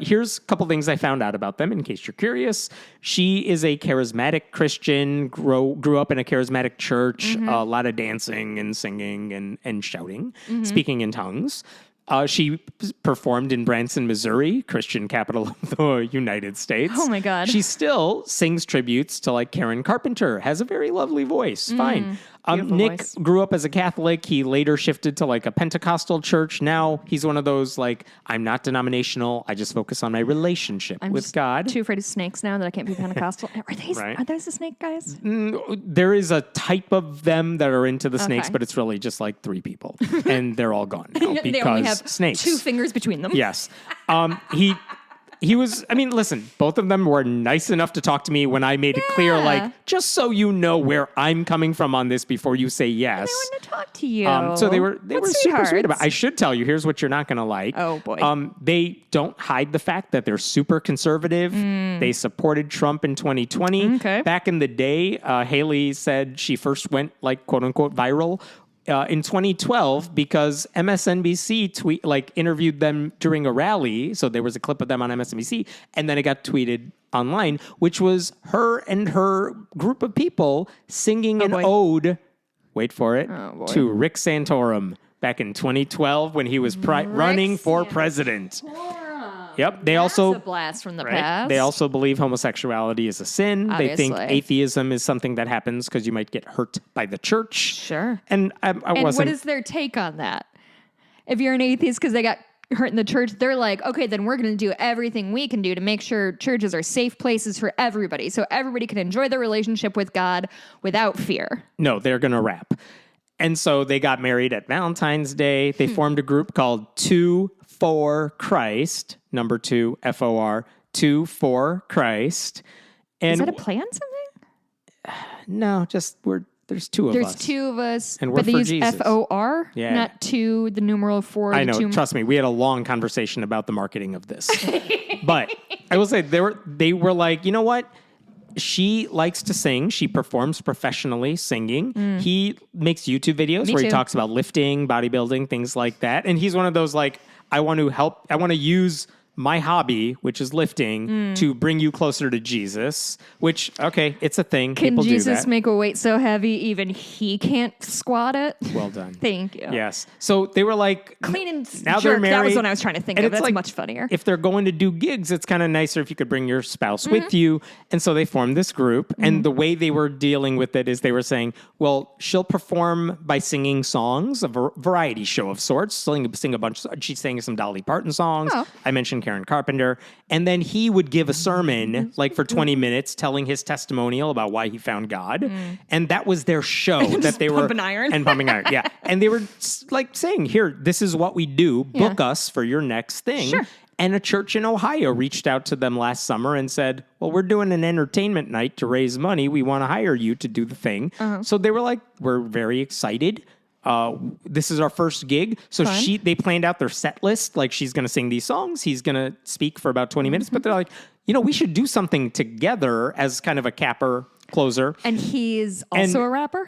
Here's a couple things I found out about them in case you're curious. She is a charismatic Christian, grew up in a charismatic church, a lot of dancing and singing and shouting, speaking in tongues. She performed in Branson, Missouri, Christian capital of the United States. Oh, my God. She still sings tributes to, like, Karen Carpenter, has a very lovely voice. Fine. Nick voice. grew up as a Catholic. He later shifted to, like, a Pentecostal church. Now he's one of those, like, I'm not denominational. I just focus on my relationship with just God. too afraid of snakes now that I can't be Pentecostal. Are those the snake guys? There is a type of them that are into the snakes, Okay. but it's really just like 3 people. And they're all gone now because They only have snakes. 2 fingers between them. Yes. He was, I mean, listen, both of them were nice enough to talk to me when I made it clear, like, just so you know where I'm coming from on this before you say yes. I want to talk to you. So they were super sweet about it. I it. should tell you, here's what you're not going to like. Oh, boy. They don't hide the fact that they're super conservative. They supported Trump in 2020. Okay. Back in the day, Haley said she first went, like, quote unquote viral in 2012 because MSNBC interviewed them during a rally. So there was a clip of them on MSNBC, and then it got tweeted online, which was her and her group of people singing an ode, wait for it, to Rick Santorum. back in 2012 when he was running for president. Yep. They That's also a blast from the right? past. They also believe homosexuality is a sin. They think Obviously. atheism is something that happens because you might get hurt by the church. Sure. And I And wasn't. what is their take on that? If you're an atheist because they got hurt in the church, they're like, okay, then we're going to do everything we can do to make sure churches are safe places for everybody, so everybody can enjoy their relationship with God without fear. No, they're going to rap. And so they got married at Valentine's Day. They formed a group called 2 for Christ, number 2, FOR, 2 for Christ. And Is that a play on something? no, just there's two of us. There's two of us, And we're but they for use Jesus. FOR, Yeah. not 2, the numeral 4. I the know. 2. Trust me, we had a long conversation about the marketing of this. But I will say they were like, you know what? She likes to sing. She performs professionally singing. He makes YouTube videos where he too. talks about lifting, bodybuilding, things like that. And he's one of those like, I want to use my hobby, which is lifting, to bring you closer to Jesus, which, okay, it's a thing. Can People Jesus do that. make a weight so heavy even he can't squat it? Well done. Thank you. Yes. So they were like, Clean and now jerk. they're married. That was what I was trying to think And of. it's That's like, much funnier. If they're going to do gigs, it's kind of nicer if you could bring your spouse Mm-hmm. with you. And so they formed this group. And the way they were dealing with it is they were saying, well, she'll perform by singing songs, a variety show of sorts, sing a bunch. She sang some Dolly Parton songs. Oh. I mentioned Karen Carpenter. And then he would give a sermon like for 20 minutes telling his testimonial about why he found God. And that was their show that they were pumping iron. and pumping iron. Yeah. And they were like saying, here, this is what we do. Book us for your next thing. Sure. And a church in Ohio reached out to them last summer and said, well, we're doing an entertainment night to raise money. We want to hire you to do the thing. So they were like, we're very excited. This is our first gig. So they planned out their set list. Like she's going to sing these songs. He's going to speak for about 20 minutes. But they're like, we should do something together as kind of a capper closer. And he's also a rapper?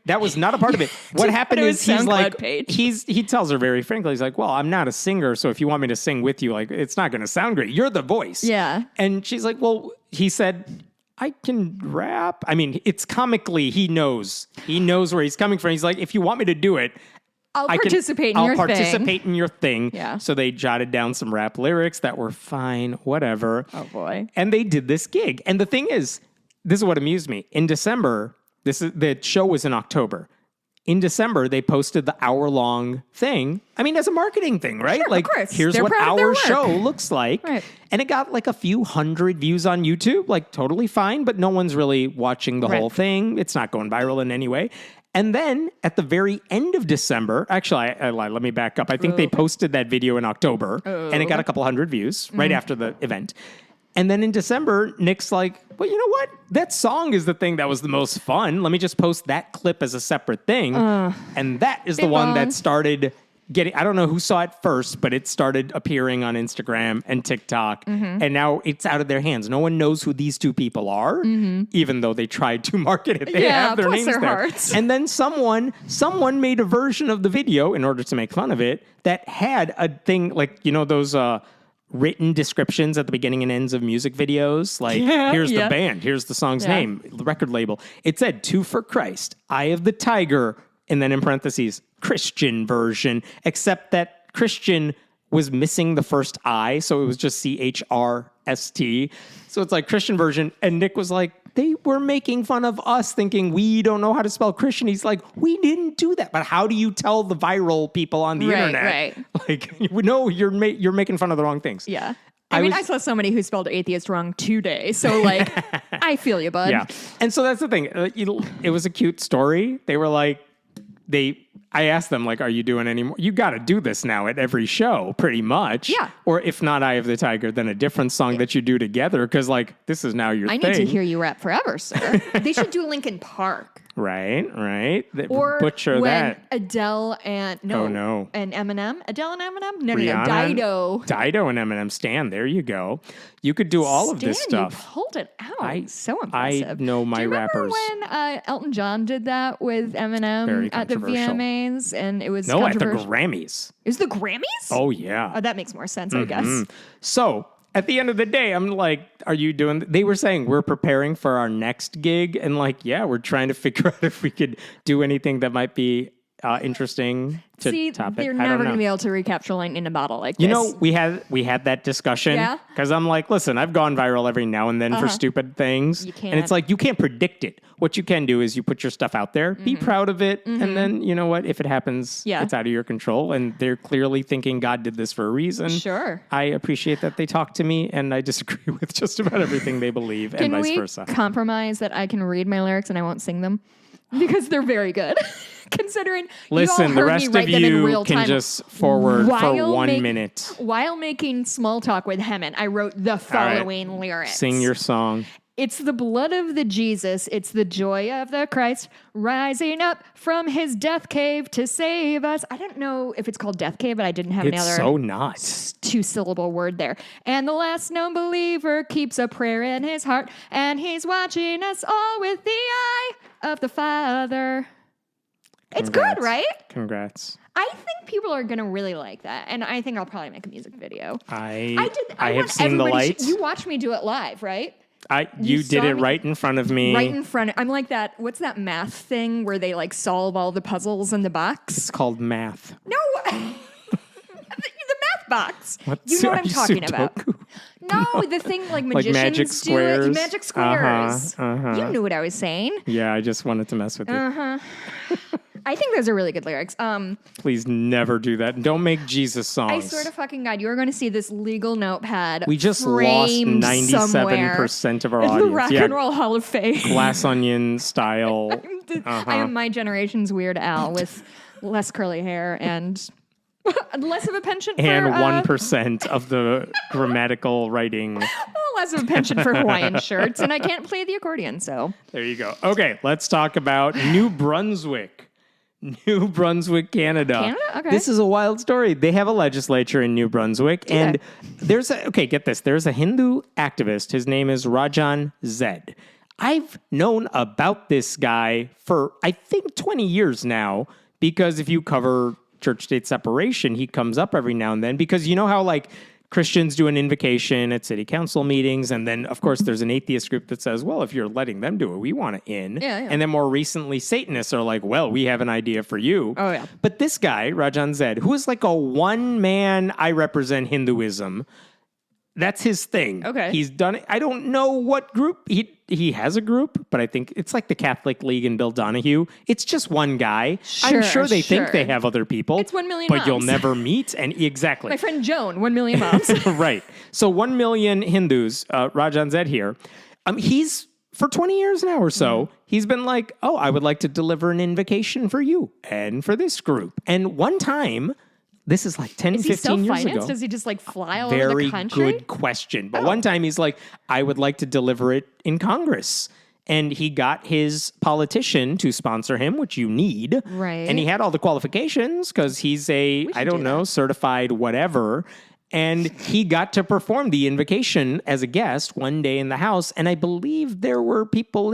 That was not a part of it. What happened to is his he's SoundCloud like, page. he tells her very frankly, he's like, well, I'm not a singer. So if you want me to sing with you, like, it's not going to sound great. You're the voice. Yeah. And she's like, well, he said, I can rap. I mean, it's comically, he knows where he's coming from. He's like, if you want me to do it, I'll participate in your I'll thing. participate in your thing. Yeah. So they jotted down some rap lyrics that were fine, whatever. Oh, boy. And they did this gig. And the thing is, this is what amused me. In December, the show was in October. In December, they posted the hour-long thing. I mean, as a marketing thing, right? Sure, like, of course. here's They're what proud of their our work. show looks like. Right. And it got like a few hundred views on YouTube, like totally fine, but no one's really watching the whole thing. It's not going viral in any way. And then at the very end of December, actually, I lied. Let me back up. I think they posted that video in October, and it got a couple hundred views right after the event. And then in December, Nick's like, well, you know what? That song is the thing that was the most fun. Let me just post that clip as a separate thing. And that is the one bong. that started getting, I don't know who saw it first, but it started appearing on Instagram and TikTok. And now it's out of their hands. No one knows who these two people are, even though they tried to market it. They have their bless names their there. hearts. And then someone made a version of the video in order to make fun of it that had a thing like, those written descriptions at the beginning and ends of music videos. Like, here's the band, here's the song's name, the record label. It said 2 for Christ, Eye of the Tiger, and then in parentheses, Christian version, except that Christian was missing the first I, so it was just CHRST. So it's like Christian version. And Nick was like, they were making fun of us thinking we don't know how to spell Christian. He's like, we didn't do that. But how do you tell the viral people on the internet? Right. Like, no, you're making fun of the wrong things. Yeah. I saw somebody who spelled atheist wrong today. So, like, I feel you, bud. Yeah. And so that's the thing. It was a cute story. They were like, I asked them, like, are you doing any more? You got to do this now at every show, pretty much. Yeah. Or if not Eye of the Tiger, then a different song that you do together. Because, like, this is now your I thing. need to hear you rap forever, sir. They should do Linkin Park. Right. Or butcher when that. Adele and and Eminem. Adele and Eminem? No, Rihanna, Dido. Dido and Eminem stand. There you go. You could do all of this Stan, stuff. You pulled it out. So impressive. I know my Do you rappers. remember when Elton John did that with Eminem Very at the controversial. VMAs? And it was No, at the controversial. Grammys. It was the Grammys? Oh, yeah. Oh, that makes more sense, I guess. So at the end of the day, I'm like, are you doing? They were saying we're preparing for our next gig. And like, yeah, we're trying to figure out if we could do anything that might be interesting to top it. They're I never don't going to know. be able to recapture lightning in a bottle like this. You know, we had that discussion. Yeah? Because I'm like, listen, I've gone viral every now and then for stupid things. You can't. And it's like, you can't predict it. What you can do is you put your stuff out there, be proud of it, and then, you know what? If it happens, it's out of your control. And they're clearly thinking God did this for a reason. Sure. I appreciate that they talk to me, and I disagree with just about everything they believe, and vice versa. Can we compromise that I can read my lyrics and I won't sing them? Because they're very good. Considering Listen, you the all heard rest me write of them in you real can time. just forward for While 1 minute. While making small talk with Hammond, I wrote the following lyrics. Sing your song. It's the blood of the Jesus, it's the joy of the Christ, rising up from his death cave to save us. I don't know if it's called death cave, but I didn't have It's another so not. 2-syllable word there. And the last known believer keeps a prayer in his heart, and he's watching us all with the eye of the Father. It's good, right? Congrats. I think people are going to really like that, and I think I'll probably make a music video. I I have seen the lights. You watched me do it live, right? You did saw it me right in front of me. Right in front. I'm like that. What's that math thing where they like solve all the puzzles in the box? It's called math. No, the math box. What's You know what I'm talking about. Sudoku? No, the thing like magicians magic do squares? it. Magic squares. You knew what I was saying. Yeah, I just wanted to mess with you. I think those are really good lyrics. Please never do that. Don't make Jesus songs. I swear to fucking God, you are going to see this legal notepad. We just lost framed 97% of our in audience. the Rock and Roll Hall of Fame. Glass onion style. I am my generation's Weird Al with less curly hair and less of a penchant for... And 1% of the grammatical writing. less of a penchant for Hawaiian shirts, and I can't play the accordion, so... There you go. Okay, let's talk about New Brunswick. New Brunswick, Canada. Canada? Okay. This is a wild story. They have a legislature in New Brunswick, and get this, there's a Hindu activist. His name is Rajan Zed. I've known about this guy for, I think, 20 years now, because if you cover church-state separation, he comes up every now and then, because you know how, like, Christians do an invocation at city council meetings, and then, of course, there's an atheist group that says, well, if you're letting them do it, we want it in. Yeah. And then more recently, Satanists are like, well, we have an idea for you. Oh, yeah. But this guy, Rajan Zed, who is like a one-man, I represent Hinduism, that's his thing. Okay. He's done it. I don't know what group. He has a group, but I think it's like the Catholic League and Bill Donahue. It's just one guy. I'm sure they think they have other people. It's 1 million but you'll moms. never meet. And exactly. My friend Joan, 1 million moms. Right. So 1 million Hindus, Rajan Zed here. He's, for 20 years now or so, he's been like, oh, I would like to deliver an invocation for you and for this group. And one time... This is like 10, Is he 15 years self-financed? ago. Does he just like fly all over the country? Very good question. But one time he's like, I would like to deliver it in Congress. And he got his politician to sponsor him, which you need. Right. And he had all the qualifications because he's certified whatever. And he got to perform the invocation as a guest one day in the house. And I believe there were people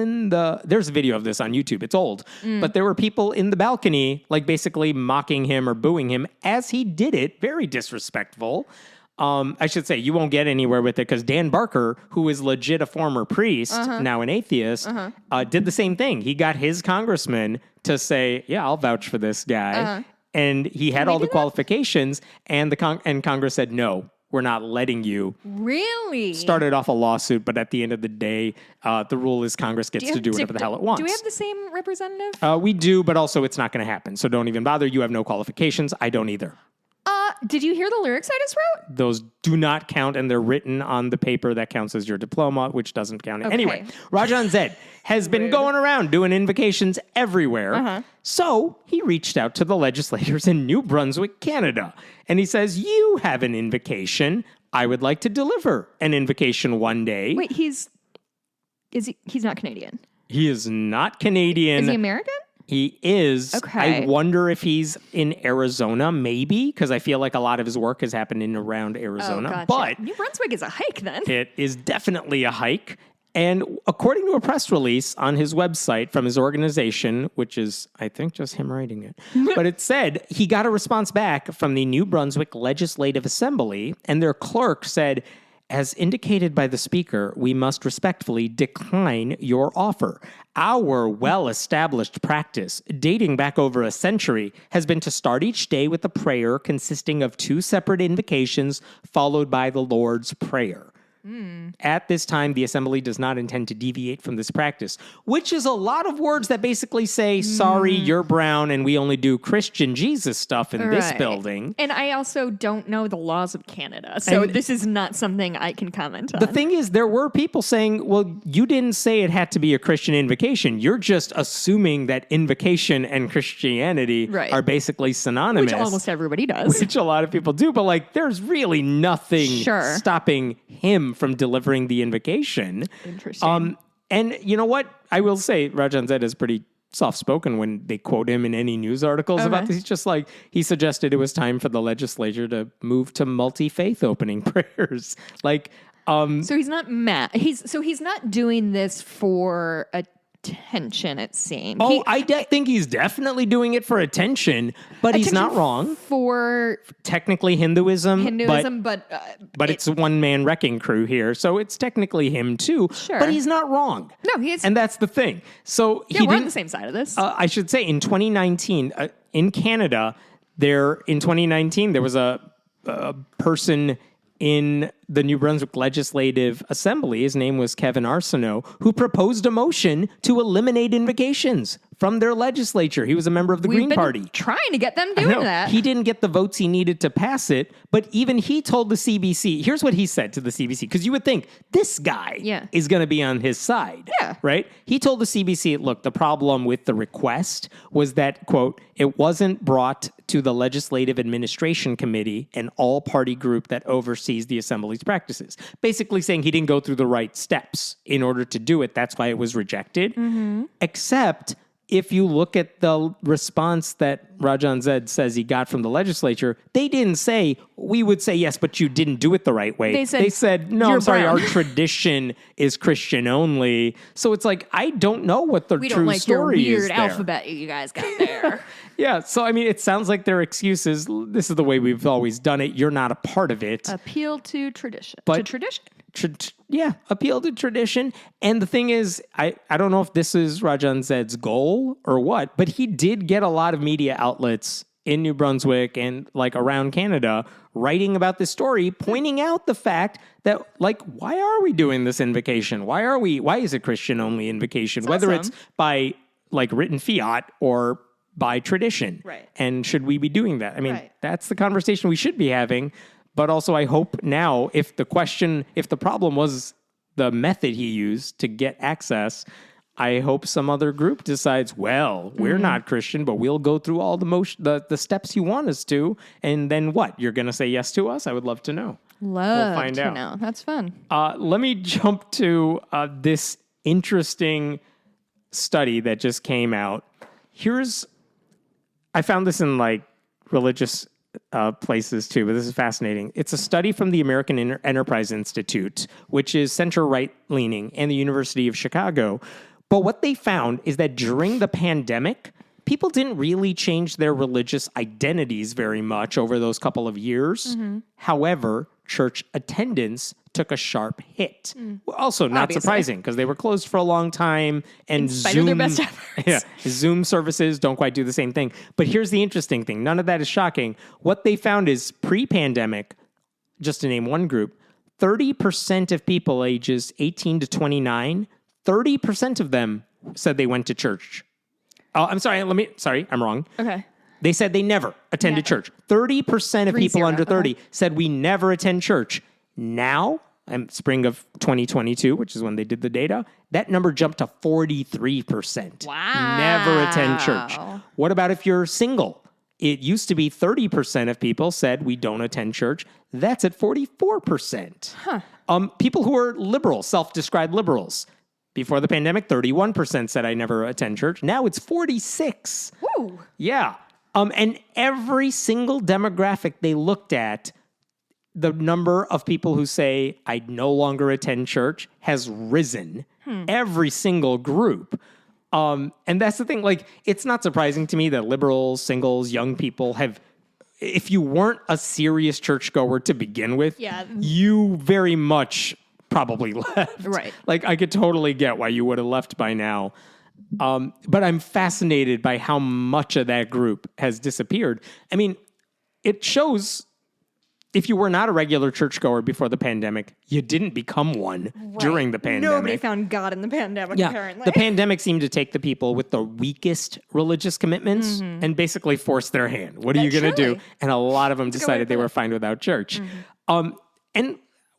there's a video of this on YouTube. It's old. But there were people in the balcony, like basically mocking him or booing him as he did it. Very disrespectful. I should say, you won't get anywhere with it because Dan Barker, who is legit a former priest, now an atheist, did the same thing. He got his congressman to say, yeah, I'll vouch for this guy. And he had all the qualifications, and Congress said, no, we're not letting you. Really? Started off a lawsuit, but at the end of the day, the rule is Congress gets to do whatever the hell it wants. Do we have the same representative? We do, but also it's not going to happen. So don't even bother. You have no qualifications. I don't either. Did you hear the lyrics I just wrote? Those do not count, and they're written on the paper that counts as your diploma, which doesn't count. Okay. Anyway, Rajan Zed has been going around doing invocations everywhere. So he reached out to the legislators in New Brunswick, Canada. And he says, you have an invocation. I would like to deliver an invocation one day. Wait, he's not Canadian. He is not Canadian. Is he American? He is. Okay. I wonder if he's in Arizona, maybe, because I feel like a lot of his work has happened in and around Arizona. Oh, gotcha. But New Brunswick is a hike then. it is definitely a hike. And according to a press release on his website from his organization, which is, I think, just him writing it, but it said he got a response back from the New Brunswick Legislative Assembly, and their clerk said, As indicated by the speaker, we must respectfully decline your offer. Our well-established practice, dating back over a century, has been to start each day with a prayer consisting of 2 separate invocations followed by the Lord's Prayer. At this time, the assembly does not intend to deviate from this practice, which is a lot of words that basically say, sorry, you're brown and we only do Christian Jesus stuff in this building. And I also don't know the laws of Canada, so this is not something I can comment on. The thing is, there were people saying, well, you didn't say it had to be a Christian invocation. You're just assuming that invocation and Christianity are basically synonymous. Which almost everybody does. Which a lot of people do, but like, there's really nothing stopping him from delivering the invocation. Interesting. And you know what? I will say Rajan Zed is pretty soft-spoken when they quote him in any news articles about this. He's just like, he suggested it was time for the legislature to move to multi-faith opening prayers. Like, so he's not mad. He's not doing this for attention, it seems. I think he's definitely doing it for attention, but he's not wrong. For technically Hinduism, but it's a one-man wrecking crew here, so it's technically him too. Sure. But he's not wrong. No, he is. And that's the thing. So we're on the same side of this. I should say in 2019, in Canada, there was a person in the New Brunswick Legislative Assembly, his name was Kevin Arsenault, who proposed a motion to eliminate invocations from their legislature. He was a member of the Green Party. Trying to get them doing that. He didn't get the votes he needed to pass it, but even he told the CBC, here's what he said to the CBC, because you would think this guy is going to be on his side, right? He told the CBC, look, the problem with the request was that, quote, it wasn't brought to the Legislative Administration Committee, an all-party group that oversees the Assembly's practices. Basically saying he didn't go through the right steps in order to do it. That's why it was rejected. Except if you look at the response that Rajan Zed says he got from the legislature, they didn't say, we would say yes, but you didn't do it the right way. They said no, I'm sorry, our tradition is Christian only. So it's like, I don't know what the true story is. We don't like your weird alphabet you guys got there. Yeah, so I mean, it sounds like their excuses. This is the way we've always done it. You're not a part of it. Appeal to tradition. Appeal to tradition. And the thing is, I don't know if this is Rajan Zed's goal or what, but he did get a lot of media outlets in New Brunswick and like around Canada writing about this story, pointing out the fact that like, why are we doing this invocation? Why is it Christian only invocation? Whether it's by like written fiat or by tradition. Right. And should we be doing that? I mean, that's the conversation we should be having. But also I hope now if the problem was the method he used to get access, I hope some other group decides, well, we're not Christian, but we'll go through all the steps you want us to. And then what? You're going to say yes to us? I would love to know. We'll find out. Know. That's fun. Let me jump to this interesting study that just came out. I found this in like religious places too, but this is fascinating. It's a study from the American Enterprise Institute, which is center-right leaning, and the University of Chicago. But what they found is that during the pandemic, people didn't really change their religious identities very much over those couple of years. However, church attendance took a sharp hit. Also, not surprising because they were closed for a long time, and Zoom services don't quite do the same thing. But here's the interesting thing. None of that is shocking. What they found is pre-pandemic, just to name one group, 30% of people ages 18 to 29, 30% of them said they went to church. Oh, I'm sorry. I'm wrong. Okay. They said they never attended church. 30% of people under 30 said we never attend church. Now, spring of 2022, which is when they did the data, that number jumped to 43%. Wow. Never attend church. What about if you're single? It used to be 30% of people said we don't attend church. That's at 44%. People who are liberal, self-described liberals. Before the pandemic, 31% said I never attend church. Now it's 46%. Woo. Yeah. And every single demographic they looked at, the number of people who say, I no longer attend church has risen. Every single group. And that's the thing. Like, it's not surprising to me that liberals, singles, young people have if you weren't a serious churchgoer to begin with, Yeah. you very much probably left. Right. Like, I could totally get why you would have left by now. But I'm fascinated by how much of that group has disappeared. I mean, it shows if you were not a regular churchgoer before the pandemic, you didn't become one during the pandemic. Nobody found God in the pandemic, apparently. The pandemic seemed to take the people with the weakest religious commitments and basically force their hand. What are you going to do? And a lot of them decided they were fine without church. And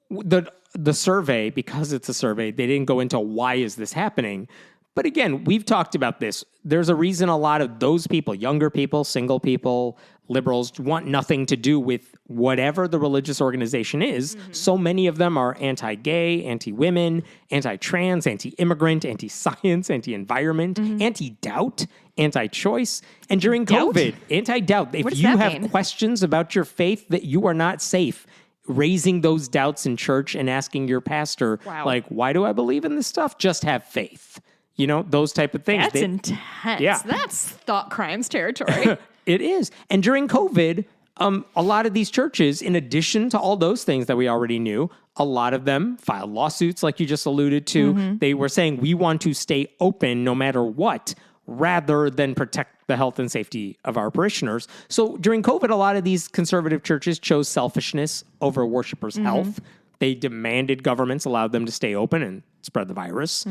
the survey, because it's a survey, they didn't go into why is this happening. But again, we've talked about this. There's a reason a lot of those people, younger people, single people, liberals, want nothing to do with whatever the religious organization is. So many of them are anti-gay, anti-women, anti-trans, anti-immigrant, anti-science, anti-environment, anti-doubt, anti-choice. And during COVID, anti-doubt. If you have questions about your faith, that you are not safe raising those doubts in church and asking your pastor, like, why do I believe in this stuff? Just have faith. You know, those type of things. That's intense. Yeah. That's thought crimes territory. It is. And during COVID, a lot of these churches, in addition to all those things that we already knew, a lot of them filed lawsuits, like you just alluded to. They were saying, we want to stay open no matter what, rather than protect the health and safety of our parishioners. So during COVID, a lot of these conservative churches chose selfishness over worshipers' health. They demanded governments allowed them to stay open and spread the virus.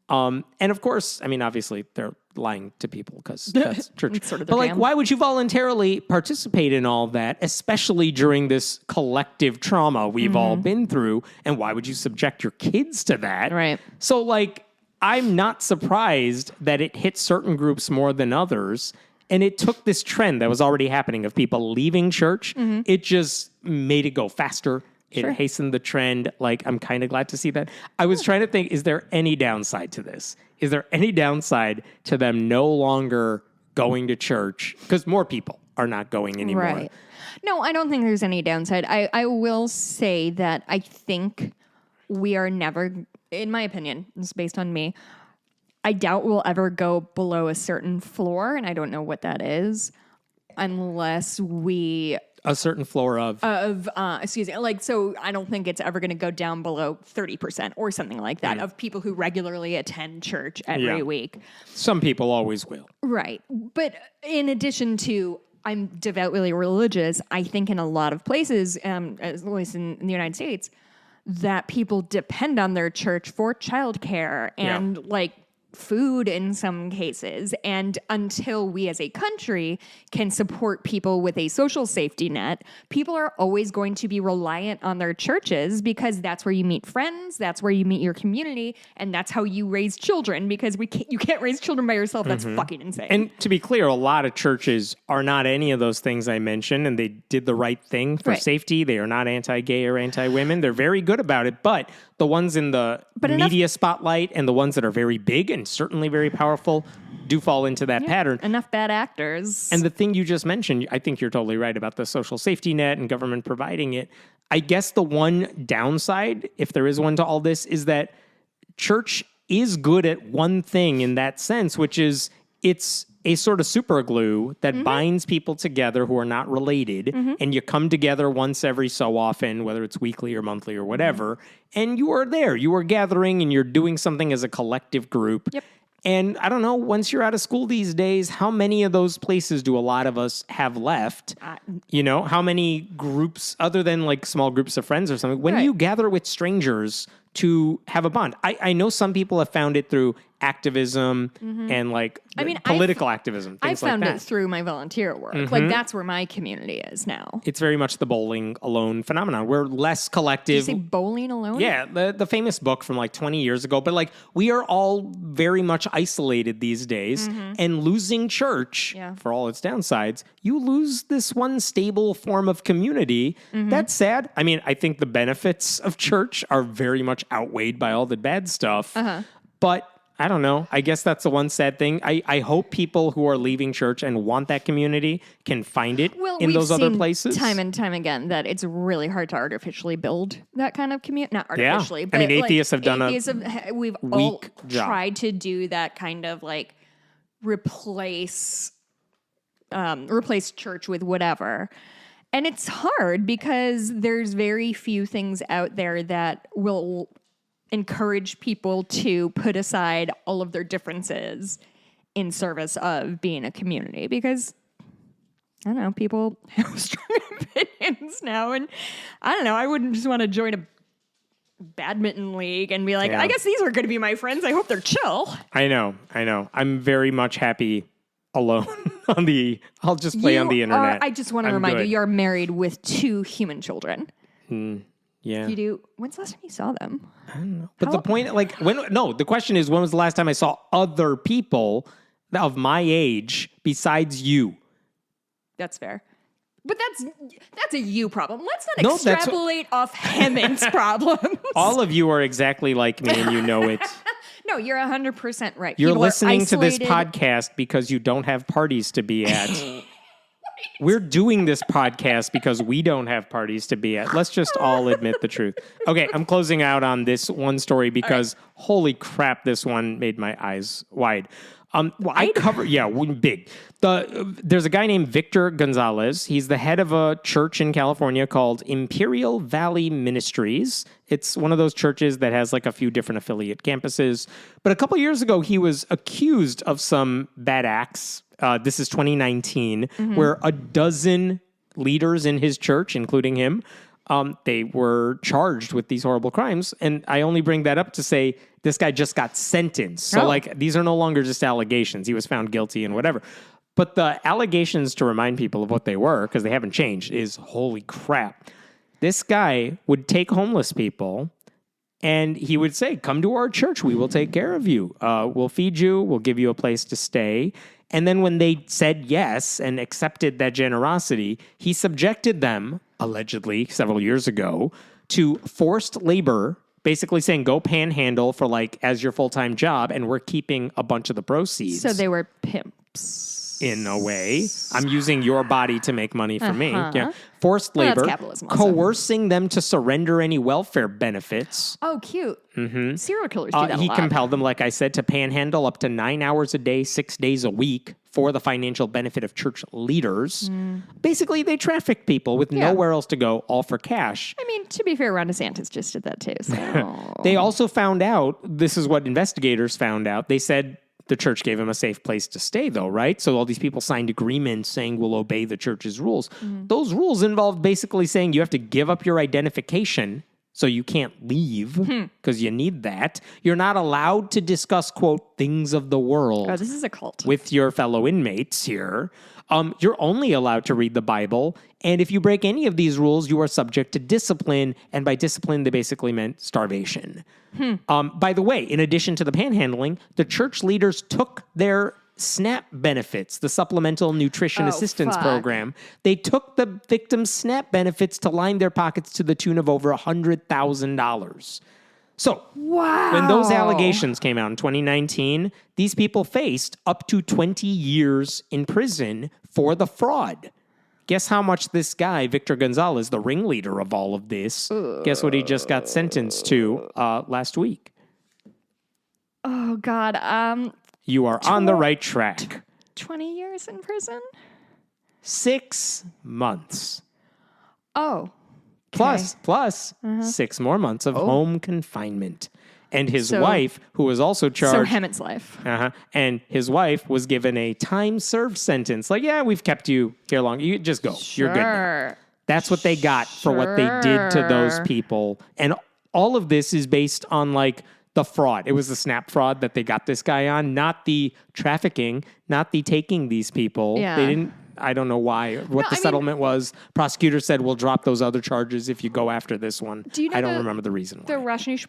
And of course, I mean, obviously, they're lying to people because that's church. Sort of but like, why would you voluntarily participate in all that, especially during this collective trauma we've all been through? And why would you subject your kids to that? Right. So, like, I'm not surprised that it hit certain groups more than others. And it took this trend that was already happening of people leaving church. It just made it go faster. It hastened the trend. Like, I'm kind of glad to see that. I was trying to think, is there any downside to this? Is there any downside to them no longer going to church? Because more people are not going anymore. Right. No, I don't think there's any downside. I will say that I think we are never, in my opinion, this is based on me, I doubt we'll ever go below a certain floor, and I don't know what that is, unless we... A certain floor of excuse me, like, so I don't think it's ever going to go down below 30% or something like that of people who regularly attend church every week. Some people always will. Right. But in addition to, I'm devoutly religious, I think in a lot of places, at least in the United States, that people depend on their church for childcare and like food in some cases. And until we as a country can support people with a social safety net, people are always going to be reliant on their churches because that's where you meet friends, that's where you meet your community, and that's how you raise children, because you can't raise children by yourself. That's fucking insane. And to be clear, a lot of churches are not any of those things I mentioned, and they did the right thing for safety. They are not anti-gay or anti-women. They're very good about it, but the ones in the media spotlight and the ones that are very big and certainly very powerful do fall into that pattern. Enough bad actors. And the thing you just mentioned, I think you're totally right about the social safety net and government providing it. I guess the one downside, if there is one to all this, is that church is good at one thing in that sense, which is it's a sort of super glue that binds people together who are not related, and you come together once every so often, whether it's weekly or monthly or whatever, and you are there. You are gathering and you're doing something as a collective group. Yep. And I don't know, once you're out of school these days, how many of those places do a lot of us have left? You know, how many groups, other than like small groups of friends or something, when you gather with strangers to have a bond? I know some people have found it through activism and like political activism. I found like it through my volunteer work. Like, that's where my community is now. It's very much the bowling alone phenomenon. We're less collective. Did you say bowling alone? Yeah, the famous book from like 20 years ago. But like, we are all very much isolated these days, and losing church, for all its downsides, you lose this one stable form of community. That's sad. I mean, I think the benefits of church are very much outweighed by all the bad stuff. But I don't know. I guess that's the one sad thing. I hope people who are leaving church and want that community can find it in those other places. Time and time again that it's really hard to artificially build that kind of community. Not artificially, but I mean, atheists have done we've all tried to do that kind of like replace church with whatever. And it's hard because there's very few things out there that will encourage people to put aside all of their differences in service of being a community, because I don't know, people have strong opinions now, and I don't know, I wouldn't just want to join a badminton league and be like, I guess these are going to be my friends. I hope they're chill. I know. I'm very much happy alone I'll just play on the internet. I just want to remind you, you're married with 2 human children. Yeah. You do. When's the last time you saw them? I don't know. But the point, the question is, when was the last time I saw other people of my age besides you? That's fair. But that's a you problem. Let's not extrapolate off Hemant's problems. All of you are exactly like me, and you know it. No, you're 100% right. You're listening to this podcast because you don't have parties to be at. We're doing this podcast because we don't have parties to be at. Let's just all admit the truth. Okay, I'm closing out on this one story because holy crap, this one made my eyes wide. Wide? Big. There's a guy named Victor Gonzalez. He's the head of a church in California called Imperial Valley Ministries. It's one of those churches that has like a few different affiliate campuses. But a couple years ago, he was accused of some bad acts. This is 2019, where a dozen leaders in his church, including him, they were charged with these horrible crimes. And I only bring that up to say this guy just got sentenced. So these are no longer just allegations. He was found guilty and whatever. But the allegations, to remind people of what they were, because they haven't changed, is holy crap. This guy would take homeless people and he would say, come to our church. We will take care of you. We'll feed you. We'll give you a place to stay. And then when they said yes and accepted that generosity, he subjected them, allegedly several years ago, to forced labor, basically saying, go panhandle for as your full-time job, and we're keeping a bunch of the proceeds. So they were pimps. In a way. I'm using your body to make money for me. Yeah. Forced labor. That's capitalism also. Coercing them to surrender any welfare benefits. Oh, cute. Mm-hmm. Serial killers do that a lot. He compelled them, like I said, to panhandle up to 9 hours a day, 6 days a week for the financial benefit of church leaders. Basically, they trafficked people with nowhere else to go, all for cash. I mean, to be fair, Ron DeSantis just did that too. So. They also found out, this is what investigators found out, they said the church gave him a safe place to stay, though, right? So all these people signed agreements saying we'll obey the church's rules. Those rules involved basically saying you have to give up your identification so you can't leave because you need that. You're not allowed to discuss, quote, things of the world. Oh, this is a cult. With your fellow inmates here. You're only allowed to read the Bible. And if you break any of these rules, you are subject to discipline. And by discipline, they basically meant starvation. By the way, in addition to the panhandling, the church leaders took their SNAP benefits, the Supplemental Nutrition Assistance Program. They took the victims' SNAP benefits to line their pockets to the tune of over $100,000. So, when those allegations came out in 2019, these people faced up to 20 years in prison for the fraud. Guess how much this guy, Victor Gonzalez, the ringleader of all of this, guess what he just got sentenced to last week? Oh, God. You are on the right track. 20 years in prison? 6 months. Oh. Plus 6 more months of home confinement. And his wife, who was also charged... So Hemant's life. And his wife was given a time-served sentence. We've kept you here long. You just go. Sure. You're good now. That's what they got for what they did to those people. And all of this is based on, the fraud. It was the SNAP fraud that they got this guy on, not the trafficking, not the taking these people. Yeah. They didn't... I don't know why. The settlement was. Prosecutors said, we'll drop those other charges if you go after this one. Do you know I don't remember the reason why. The Rashnish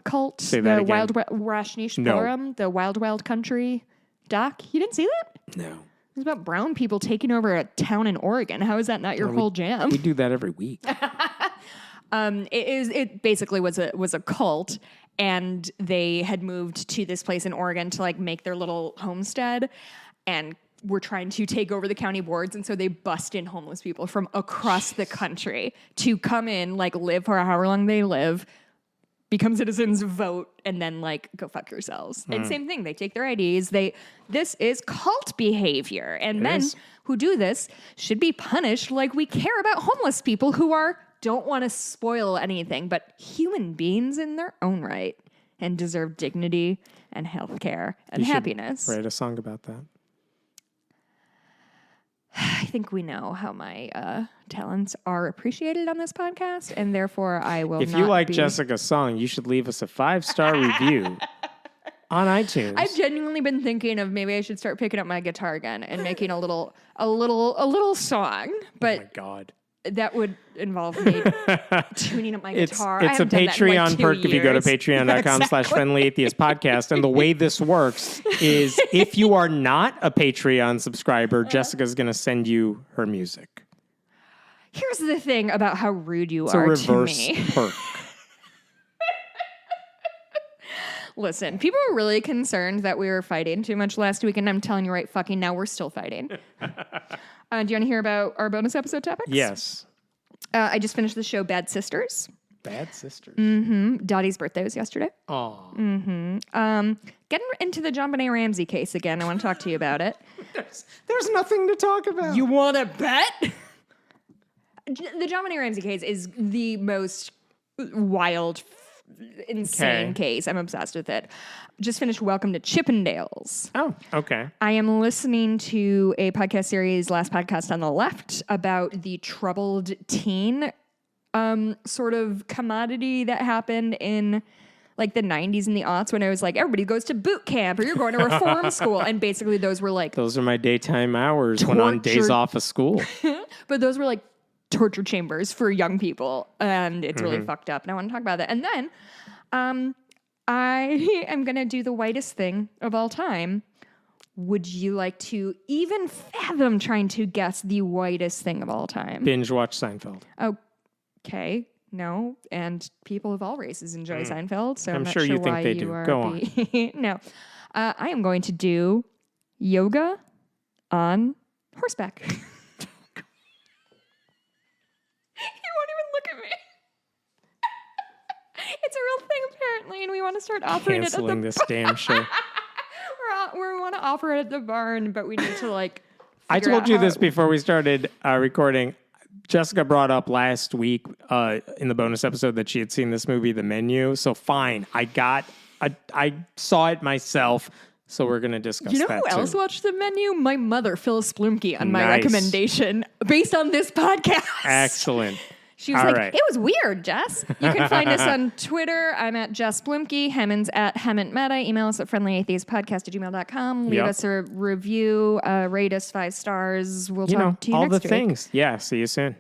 cult? Say that again. Rashnish the Wild Wild Country doc? You didn't see that? No. It was about brown people taking over a town in Oregon. How is that not your whole jam? We do that every week. It basically was a cult, and they had moved to this place in Oregon to make their little homestead, and were trying to take over the county boards, and so they bust in homeless people from across the country to come in, live for however long they live, become citizens, vote, and then like go fuck yourselves. And same thing, they take their IDs. This is cult behavior, and men who do this should be punished like we care about homeless people who don't want to spoil anything, but human beings in their own right and deserve dignity and health care and happiness. Write a song about that. I think we know how my talents are appreciated on this podcast, and therefore I will If you like Jessica's song, you should leave us a 5-star review on iTunes. I've genuinely been thinking of maybe I should start picking up my guitar again and making a little song, but oh my God. That would involve me tuning up my guitar. It's a Patreon perk if you go to patreon.com/friendlyatheistpodcast. And the way this works is if you are not a Patreon subscriber, Jessica's going to send you her music. Here's the thing about how rude you It's are a reverse to me. perk. Listen, people were really concerned that we were fighting too much last week, and I'm telling you right fucking now, we're still fighting. Do you want to hear about our bonus episode topics? Yes. I just finished the show Bad Sisters. Bad Sisters. Mm-hmm. Dottie's birthday was yesterday. Aw. Mm-hmm. Getting into the JonBenet Ramsey case again. I want to talk to you about it. There's nothing to talk about. You want to bet? The JonBenet Ramsey case is the most wild, insane case. I'm obsessed with it. Just finished Welcome to Chippendales. Oh, okay. I am listening to a podcast series, Last Podcast on the Left, about the troubled teen sort of commodity that happened in like the 90s and the aughts when I was like, everybody goes to boot camp or you're going to reform school. And basically those were like... Those are my daytime hours when on days off of school. But those were like torture chambers for young people. And it's really fucked up. And I want to talk about that. And then I am going to do the whitest thing of all time. Would you like to even fathom trying to guess the whitest thing of all time? Binge watch Seinfeld. Okay. No. And people of all races enjoy Seinfeld. So I'm not sure you think why they you do. are Go on. No. I am going to do yoga on horseback. You won't even look at me. It's a real thing, apparently, and we want to start offering Canceling it at this damn show. we want to offer it at the barn, but we need to like. I figure told out you how this before we started recording. Jessica brought up last week in the bonus episode that she had seen this movie, The Menu. So fine, I saw it myself. So we're going to discuss that You know who else watched The Menu? My mother, Phyllis Blumke, on my Nice. recommendation based on this podcast. Excellent. She was All like, right. it was weird, Jess. You can find us on Twitter. I'm at Jess Blumke. Hemmon's at Hemmont Meta. Email us at friendlyatheistpodcast@gmail.com. Leave us a review. Rate us 5 stars. We'll talk to you all next the week. things. Yeah, see you soon.